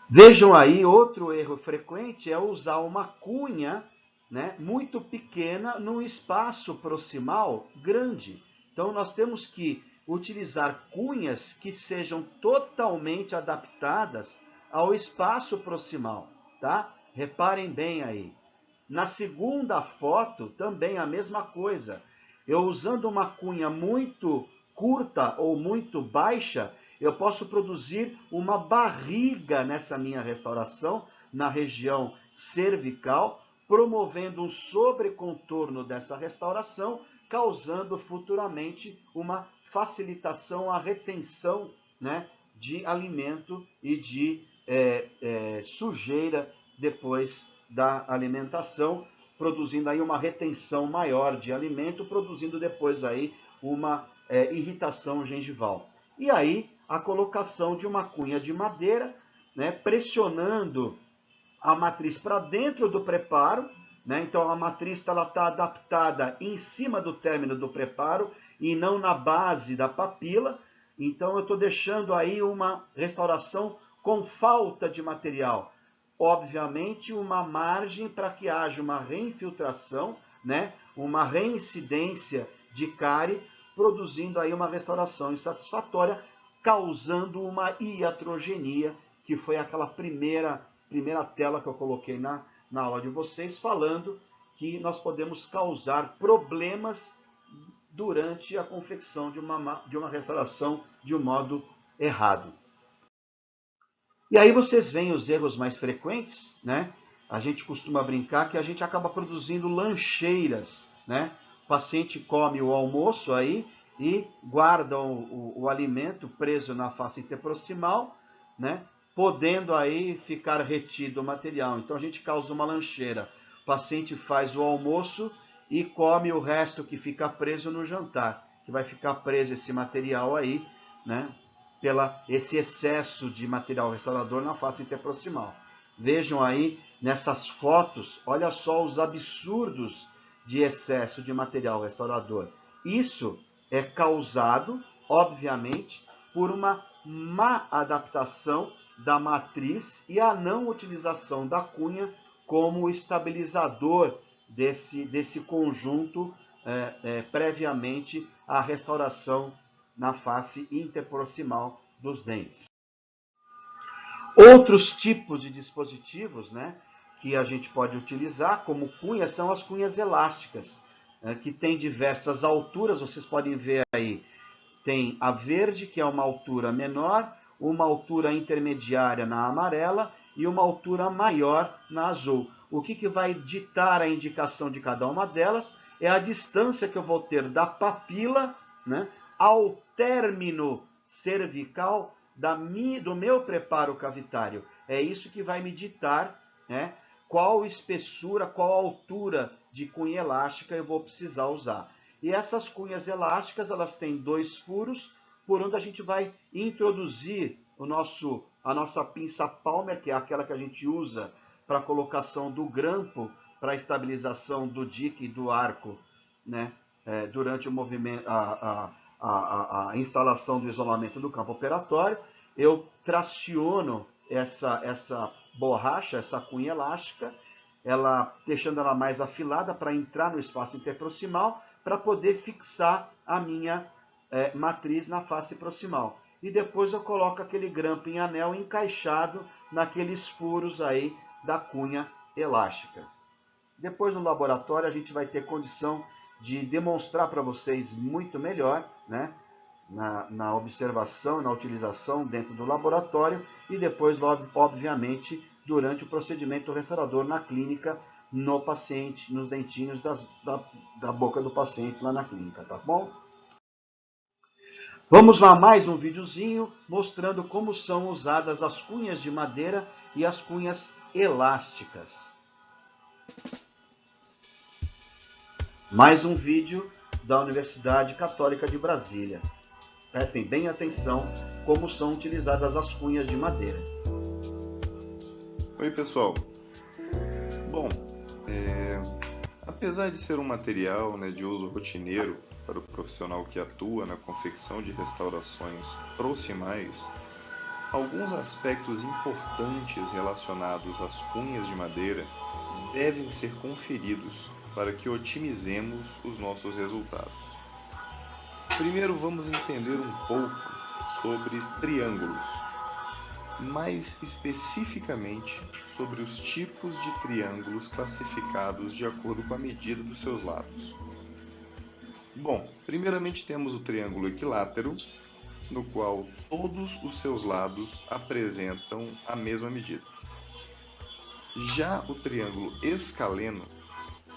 Vejam aí, outro erro frequente é usar uma cunha, né, muito pequena num espaço proximal grande. Então, nós temos que utilizar cunhas que sejam totalmente adaptadas ao espaço proximal, tá? Reparem bem aí. Na segunda foto, também a mesma coisa. Eu usando uma cunha muito curta ou muito baixa, eu posso produzir uma barriga nessa minha restauração, na região cervical, promovendo um sobrecontorno dessa restauração, causando futuramente uma facilitação à retenção, né, de alimento e de sujeira depois da alimentação, produzindo aí uma retenção maior de alimento, produzindo depois aí uma irritação gengival. E aí a colocação de uma cunha de madeira, né, pressionando a matriz para dentro do preparo, né? Então a matriz está adaptada em cima do término do preparo e não na base da papila. Então eu estou deixando aí uma restauração com falta de material. Obviamente uma margem para que haja uma reinfiltração, né? Uma reincidência de cárie, produzindo aí uma restauração insatisfatória, causando uma iatrogenia, que foi aquela primeira tela que eu coloquei na aula de vocês, falando que nós podemos causar problemas durante a confecção de uma restauração de um modo errado. E aí vocês veem os erros mais frequentes, né? A gente costuma brincar que a gente acaba produzindo lancheiras, né? O paciente come o almoço aí e guarda o alimento preso na face interproximal, né? Podendo aí ficar retido o material. Então a gente causa uma lancheira. O paciente faz o almoço e come o resto que fica preso no jantar, que vai ficar preso esse material aí, né? Esse excesso de material restaurador na face interproximal. Vejam aí nessas fotos, olha só os absurdos de excesso de material restaurador. Isso é causado, obviamente, por uma má adaptação da matriz e a não utilização da cunha como estabilizador desse conjunto previamente à restauração na face interproximal dos dentes. Outros tipos de dispositivos, né, que a gente pode utilizar como cunha são as cunhas elásticas, que tem diversas alturas, vocês podem ver aí. Tem a verde, que é uma altura menor, uma altura intermediária na amarela e uma altura maior na azul. O que vai ditar a indicação de cada uma delas é a distância que eu vou ter da papila, né, ao término cervical do meu preparo cavitário. É isso que vai me ditar, né, qual espessura, qual altura de cunha elástica eu vou precisar usar. E essas cunhas elásticas, elas têm 2 furos, por onde a gente vai introduzir a nossa pinça palmer, que é aquela que a gente usa para a colocação do grampo, para a estabilização do dique e do arco, né, durante o movimento, a instalação do isolamento do campo operatório. Eu traciono essa borracha, essa cunha elástica, deixando ela mais afilada para entrar no espaço interproximal, para poder fixar a minha matriz na face proximal. E depois eu coloco aquele grampo em anel encaixado naqueles furos aí da cunha elástica. Depois no laboratório a gente vai ter condição de demonstrar para vocês muito melhor, né, na observação, na utilização dentro do laboratório e depois, obviamente, durante o procedimento restaurador na clínica, no paciente, nos dentinhos da boca do paciente lá na clínica, tá bom? Vamos lá, mais um videozinho mostrando como são usadas as cunhas de madeira e as cunhas elásticas. Mais um vídeo da Universidade Católica de Brasília. Prestem bem atenção como são utilizadas as cunhas de madeira. Oi, pessoal. Bom, Apesar de ser um material, de uso rotineiro para o profissional que atua na confecção de restaurações proximais, alguns aspectos importantes relacionados às cunhas de madeira devem ser conferidos para que otimizemos os nossos resultados. Primeiro vamos entender um pouco sobre triângulos, mais especificamente sobre os tipos de triângulos classificados de acordo com a medida dos seus lados. Bom, primeiramente temos o triângulo equilátero, no qual todos os seus lados apresentam a mesma medida. Já o triângulo escaleno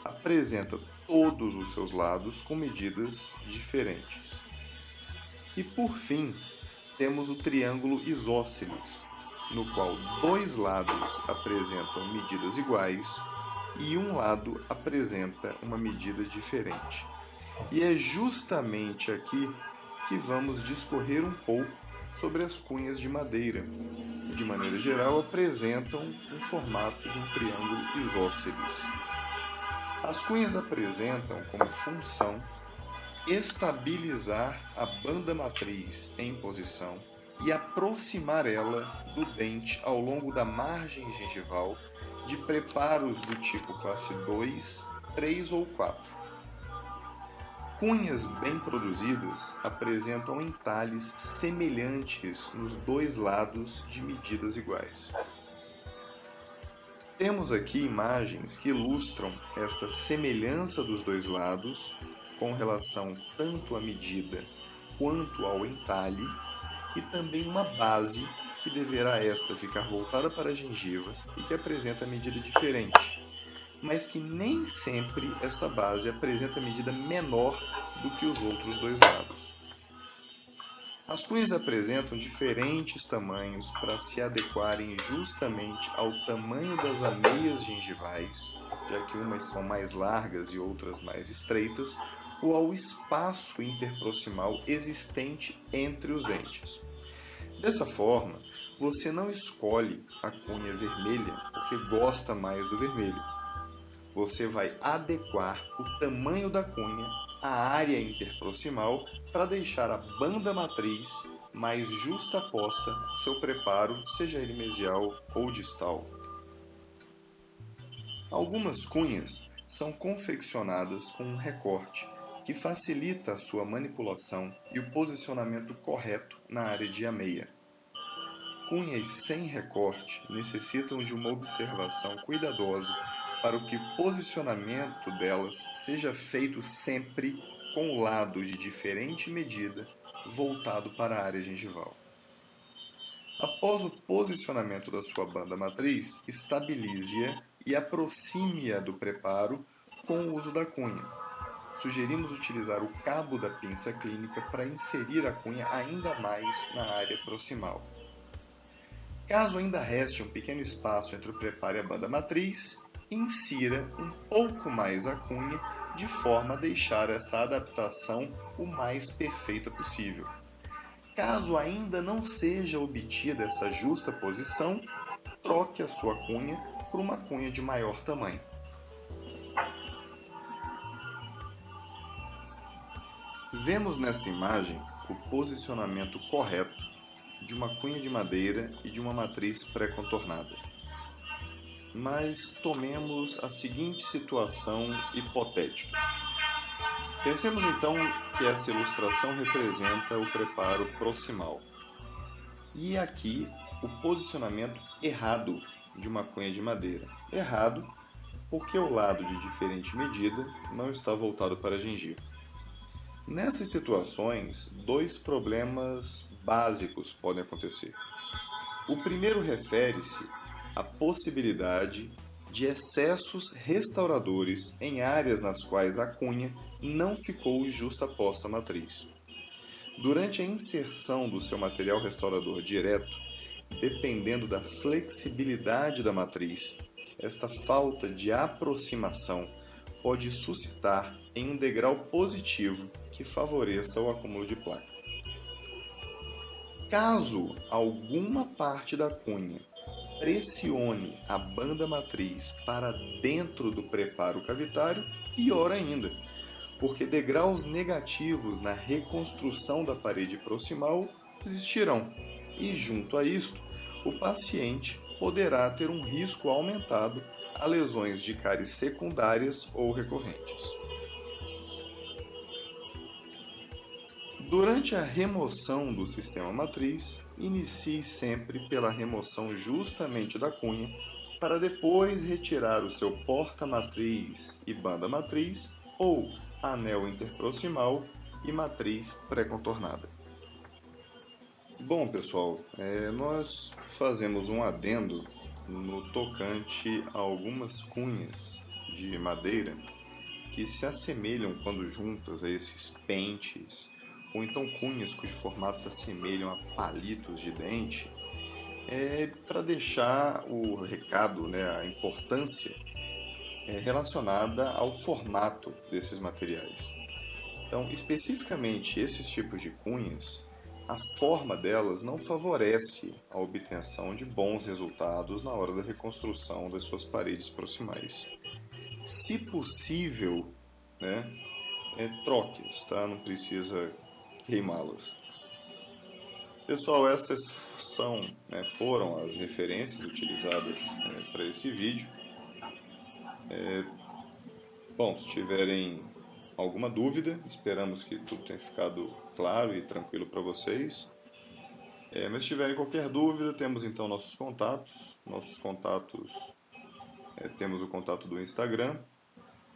apresenta todos os seus lados com medidas diferentes. E por fim, temos o triângulo isósceles, no qual dois lados apresentam medidas iguais e um lado apresenta uma medida diferente. E é justamente aqui que vamos discorrer um pouco sobre as cunhas de madeira, que de maneira geral apresentam um formato de um triângulo isósceles. As cunhas apresentam como função estabilizar a banda matriz em posição e aproximar ela do dente ao longo da margem gengival de preparos do tipo classe 2, 3 ou 4. Cunhas bem produzidas apresentam entalhes semelhantes nos dois lados de medidas iguais. Temos aqui imagens que ilustram esta semelhança dos dois lados com relação tanto à medida quanto ao entalhe e também uma base que deverá esta ficar voltada para a gengiva e que apresenta medida diferente, mas que nem sempre esta base apresenta medida menor do que os outros dois lados. As cunhas apresentam diferentes tamanhos para se adequarem justamente ao tamanho das ameias gengivais, já que umas são mais largas e outras mais estreitas, ou ao espaço interproximal existente entre os dentes. Dessa forma, você não escolhe a cunha vermelha porque gosta mais do vermelho. Você vai adequar o tamanho da cunha à área interproximal para deixar a banda matriz mais justaposta ao seu preparo, seja ele mesial ou distal. Algumas cunhas são confeccionadas com um recorte, que facilita a sua manipulação e o posicionamento correto na área de ameia. Cunhas sem recorte necessitam de uma observação cuidadosa para que o posicionamento delas seja feito sempre com o lado de diferente medida voltado para a área gengival. Após o posicionamento da sua banda matriz, estabilize-a e aproxime-a do preparo com o uso da cunha. Sugerimos utilizar o cabo da pinça clínica para inserir a cunha ainda mais na área proximal. Caso ainda reste um pequeno espaço entre o preparo e a banda matriz, insira um pouco mais a cunha de forma a deixar essa adaptação o mais perfeita possível. Caso ainda não seja obtida essa justa posição, troque a sua cunha por uma cunha de maior tamanho. Vemos nesta imagem o posicionamento correto de uma cunha de madeira e de uma matriz pré-contornada. Mas tomemos a seguinte situação hipotética. Pensemos então que essa ilustração representa o preparo proximal. E aqui o posicionamento errado de uma cunha de madeira. Errado porque o lado de diferente medida não está voltado para a gengiva. Nessas situações, dois problemas básicos podem acontecer. O primeiro refere-se à possibilidade de excessos restauradores em áreas nas quais a cunha não ficou justaposta à matriz. Durante a inserção do seu material restaurador direto, dependendo da flexibilidade da matriz, esta falta de aproximação pode suscitar em um degrau positivo que favoreça o acúmulo de placa. Caso alguma parte da cunha pressione a banda matriz para dentro do preparo cavitário, pior ainda, porque degraus negativos na reconstrução da parede proximal existirão, e junto a isto, o paciente poderá ter um risco aumentado a lesões de cáries secundárias ou recorrentes. Durante a remoção do sistema matriz, inicie sempre pela remoção justamente da cunha, para depois retirar o seu porta-matriz e banda matriz ou anel interproximal e matriz pré-contornada. Bom, pessoal, nós fazemos um adendo no tocante a algumas cunhas de madeira que se assemelham quando juntas a esses pentes, ou então cunhas cujo formato se assemelham a palitos de dente, para deixar o recado, né, a importância relacionada ao formato desses materiais. Então, especificamente esses tipos de cunhas, a forma delas não favorece a obtenção de bons resultados na hora da reconstrução das suas paredes proximais. Se possível, né, troque-as, tá? Não precisa queimá-las. Pessoal, essas foram as referências utilizadas para esse vídeo. Bom, se tiverem alguma dúvida, esperamos que tudo tenha ficado claro e tranquilo para vocês. Mas se tiverem qualquer dúvida, temos então nossos contatos. Temos o contato do Instagram,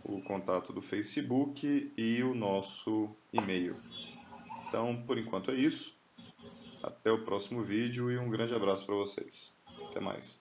o contato do Facebook e o nosso e-mail. Então, por enquanto é isso. Até o próximo vídeo e um grande abraço para vocês. Até mais.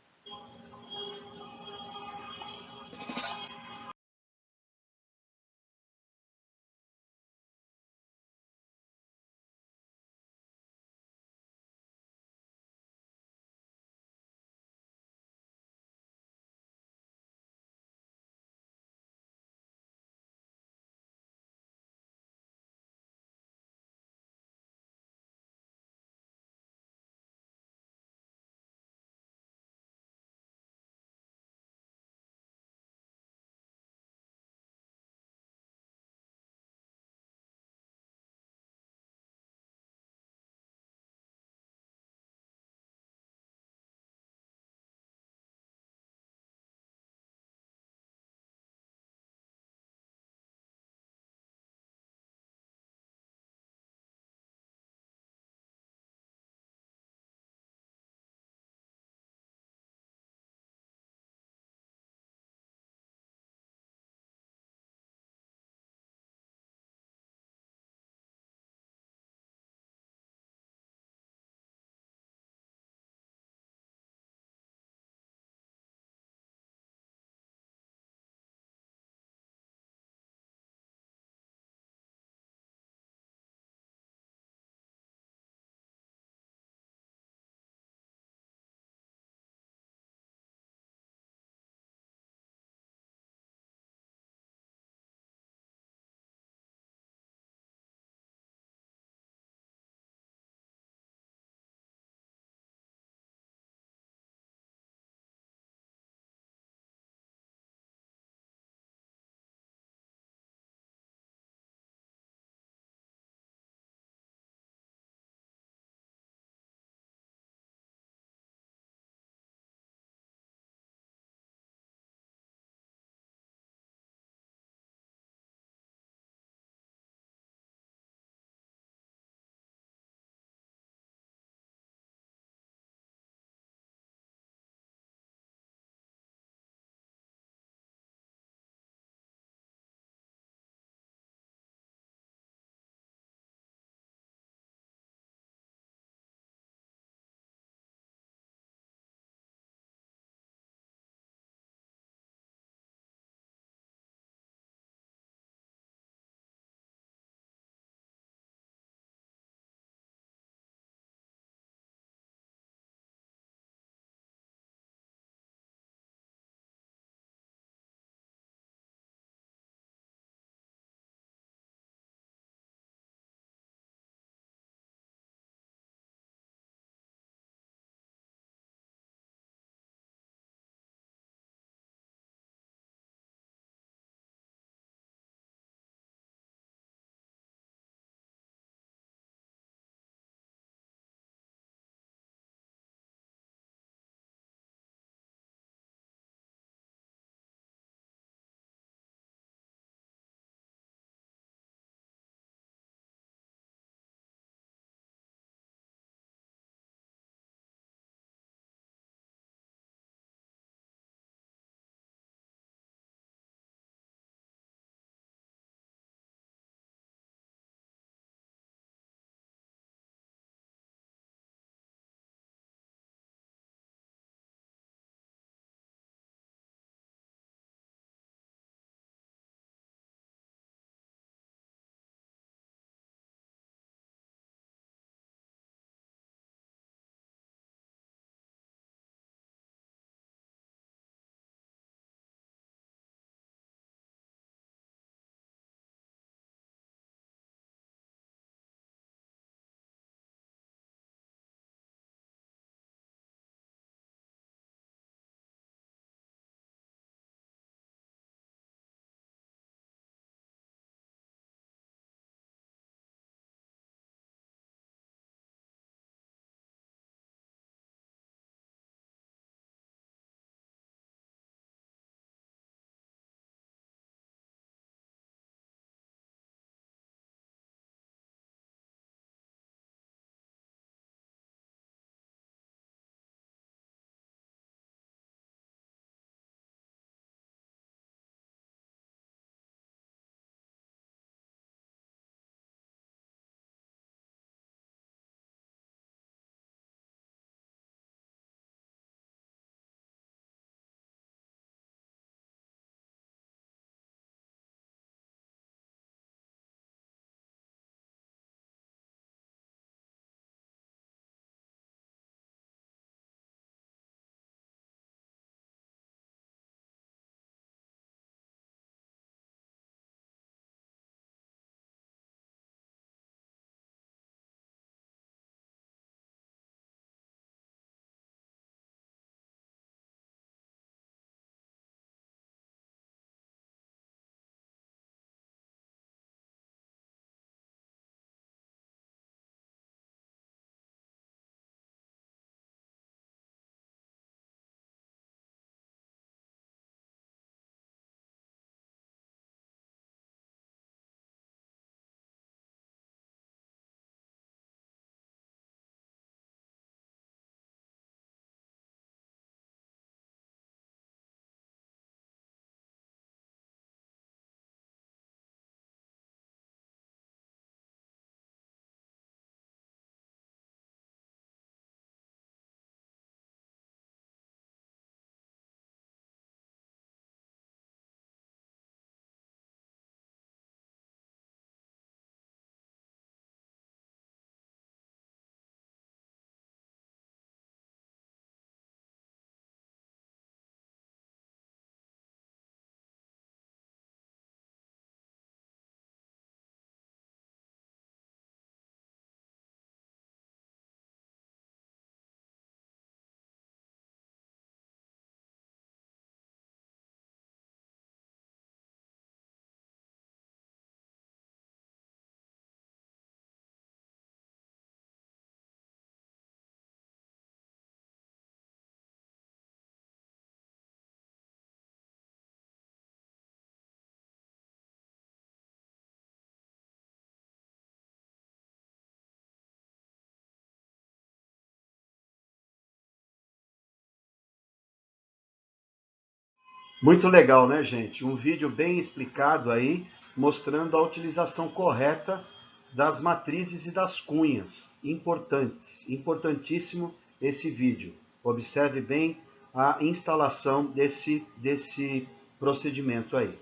Muito legal, né, gente? Um vídeo bem explicado aí, mostrando a utilização correta das matrizes e das cunhas. Importantes, importantíssimo esse vídeo. Observe bem a instalação desse procedimento aí.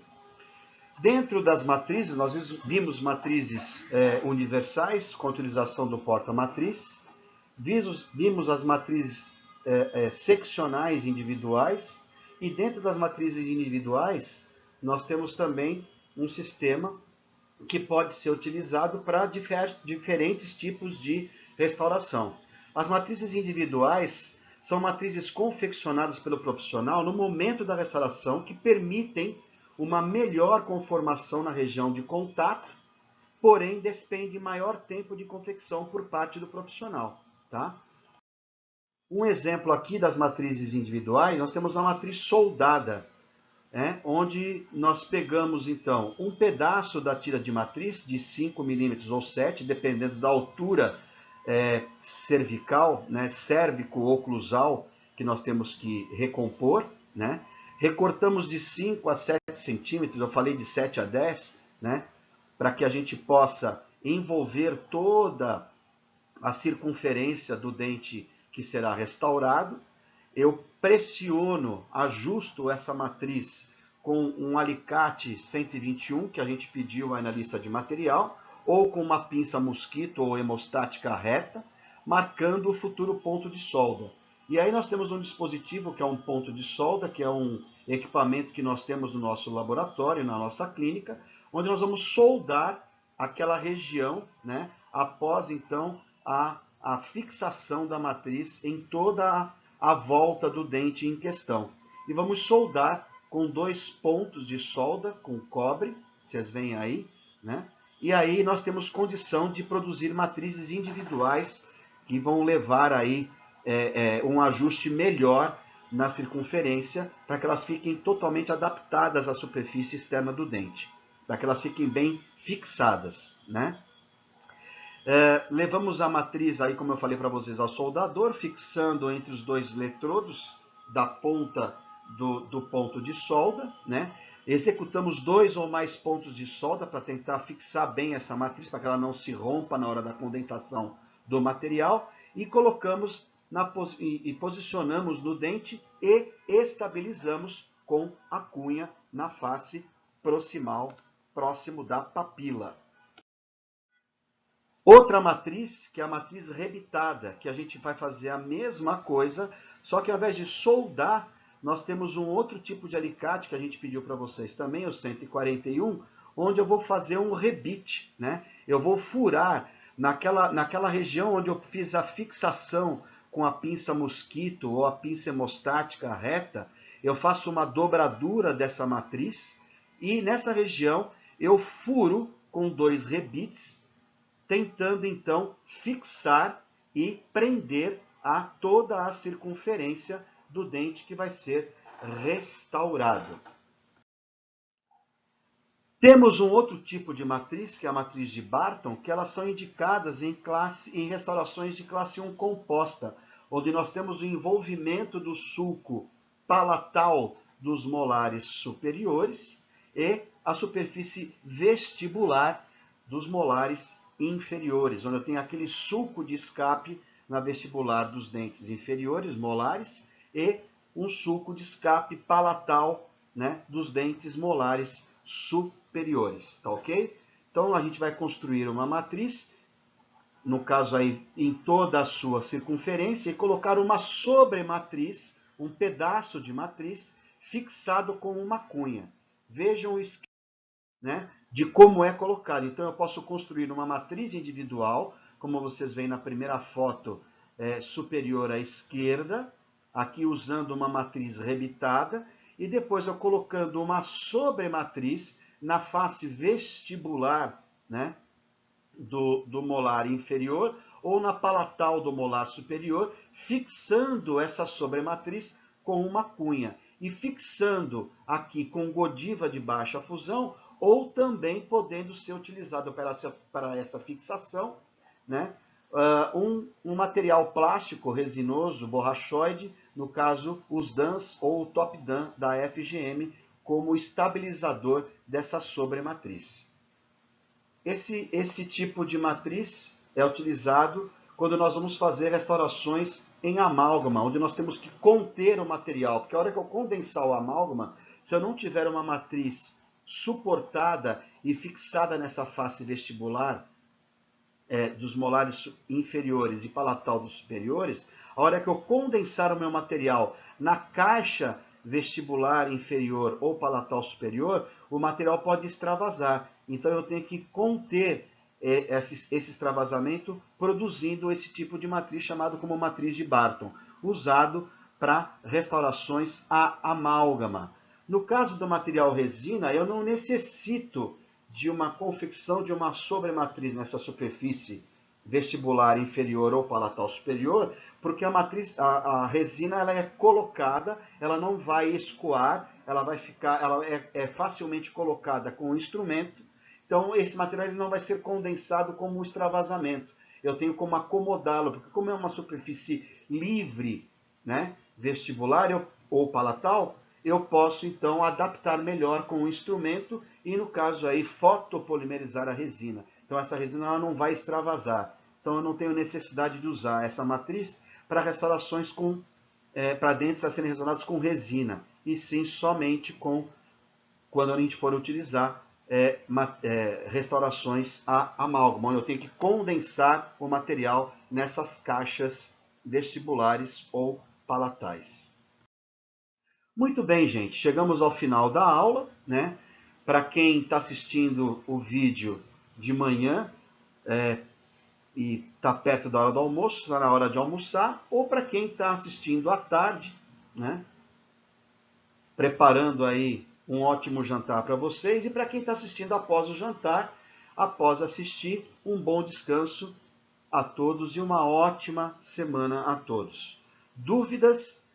Dentro das matrizes, nós vimos matrizes universais, com a utilização do porta-matriz. Vimos as matrizes seccionais individuais. E dentro das matrizes individuais, nós temos também um sistema que pode ser utilizado para diferentes tipos de restauração. As matrizes individuais são matrizes confeccionadas pelo profissional no momento da restauração que permitem uma melhor conformação na região de contato, porém despende maior tempo de confecção por parte do profissional, tá? Um exemplo aqui das matrizes individuais, nós temos a matriz soldada, onde nós pegamos então um pedaço da tira de matriz de 5 milímetros ou 7, dependendo da altura cervical, cérvico-oclusal, que nós temos que recompor, né? Recortamos de 5 a 7 centímetros, eu falei de 7 a 10, né? Para que a gente possa envolver toda a circunferência do dente que será restaurado. Eu pressiono, ajusto essa matriz com um alicate 121, que a gente pediu aí na lista de material, ou com uma pinça mosquito ou hemostática reta, marcando o futuro ponto de solda. E aí nós temos um dispositivo que é um ponto de solda, que é um equipamento que nós temos no nosso laboratório, na nossa clínica, onde nós vamos soldar aquela região, né, após então a fixação da matriz em toda a volta do dente em questão. E vamos soldar com 2 pontos de solda com cobre, vocês veem aí, né? E aí nós temos condição de produzir matrizes individuais que vão levar aí um ajuste melhor na circunferência para que elas fiquem totalmente adaptadas à superfície externa do dente, para que elas fiquem bem fixadas, né? Levamos a matriz aí, como eu falei para vocês, ao soldador, fixando entre os 2 eletrodos da ponta do ponto de solda, né? Executamos 2 ou mais pontos de solda para tentar fixar bem essa matriz, para que ela não se rompa na hora da condensação do material, e colocamos e posicionamos no dente e estabilizamos com a cunha na face proximal, próximo da papila. Outra matriz, que é a matriz rebitada, que a gente vai fazer a mesma coisa, só que ao invés de soldar, nós temos um outro tipo de alicate que a gente pediu para vocês também, o 141, onde eu vou fazer um rebite, né? Eu vou furar naquela região onde eu fiz a fixação com a pinça mosquito ou a pinça hemostática reta, eu faço uma dobradura dessa matriz e nessa região eu furo com 2 rebites, tentando então fixar e prender a toda a circunferência do dente que vai ser restaurado. Temos um outro tipo de matriz, que é a matriz de Barton, que elas são indicadas em restaurações de classe 1 composta, onde nós temos o envolvimento do sulco palatal dos molares superiores e a superfície vestibular dos molares inferiores, onde eu tenho aquele sulco de escape na vestibular dos dentes inferiores, molares, e um sulco de escape palatal, né, dos dentes molares superiores, tá ok? Então a gente vai construir uma matriz, no caso aí em toda a sua circunferência, e colocar uma sobrematriz, um pedaço de matriz, fixado com uma cunha. Vejam o esquema, né, de como é colocado. Então eu posso construir uma matriz individual, como vocês veem na primeira foto superior à esquerda, aqui usando uma matriz rebitada, e depois eu colocando uma sobrematriz na face vestibular, né, do molar inferior, ou na palatal do molar superior, fixando essa sobrematriz com uma cunha, e fixando aqui com godiva de baixa fusão, ou também podendo ser utilizado para essa fixação, né, um material plástico resinoso, borrachoide, no caso os DANs ou o Top Dan da FGM, como estabilizador dessa sobrematriz. Esse tipo de matriz é utilizado quando nós vamos fazer restaurações em amálgama, onde nós temos que conter o material, porque a hora que eu condensar o amálgama, se eu não tiver uma matriz suportada e fixada nessa face vestibular, dos molares inferiores e palatal dos superiores, a hora que eu condensar o meu material na caixa vestibular inferior ou palatal superior, o material pode extravasar. Então eu tenho que conter esse extravasamento produzindo esse tipo de matriz chamado como matriz de Barton, usado para restaurações a amálgama. No caso do material resina, eu não necessito de uma confecção de uma sobrematriz nessa superfície vestibular inferior ou palatal superior, porque a resina ela é colocada, ela não vai escoar, ela vai ficar, ela é facilmente colocada com o instrumento. Então esse material ele não vai ser condensado como um extravasamento. Eu tenho como acomodá-lo, porque como é uma superfície livre, né, vestibular ou palatal, eu posso então adaptar melhor com o instrumento e no caso aí fotopolimerizar a resina. Então essa resina ela não vai extravasar. Então eu não tenho necessidade de usar essa matriz para restaurações para dentes a serem restaurados com resina, e sim somente quando a gente for utilizar restaurações a amálgama, onde eu tenho que condensar o material nessas caixas vestibulares ou palatais. Muito bem, gente, chegamos ao final da aula, né? Para quem está assistindo o vídeo de manhã e está perto da hora do almoço, está na hora de almoçar, ou para quem está assistindo à tarde, né? Preparando aí um ótimo jantar para vocês, e para quem está assistindo após o jantar, após assistir, um bom descanso a todos e uma ótima semana a todos. Dúvidas?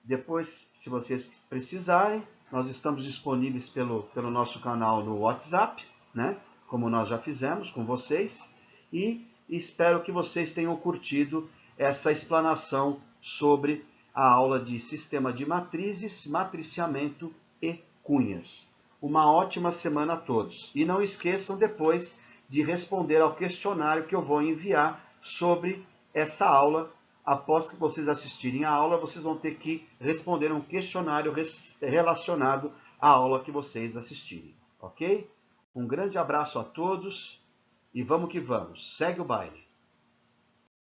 Depois, se vocês precisarem, nós estamos disponíveis pelo nosso canal no WhatsApp, né? Como nós já fizemos com vocês, e espero que vocês tenham curtido essa explanação sobre a aula de sistema de matrizes, matriciamento e cunhas. Uma ótima semana a todos. E não esqueçam depois de responder ao questionário que eu vou enviar sobre essa aula. Após que vocês assistirem a aula, vocês vão ter que responder um questionário relacionado à aula que vocês assistirem, ok? Um grande abraço a todos e vamos que vamos. Segue o baile.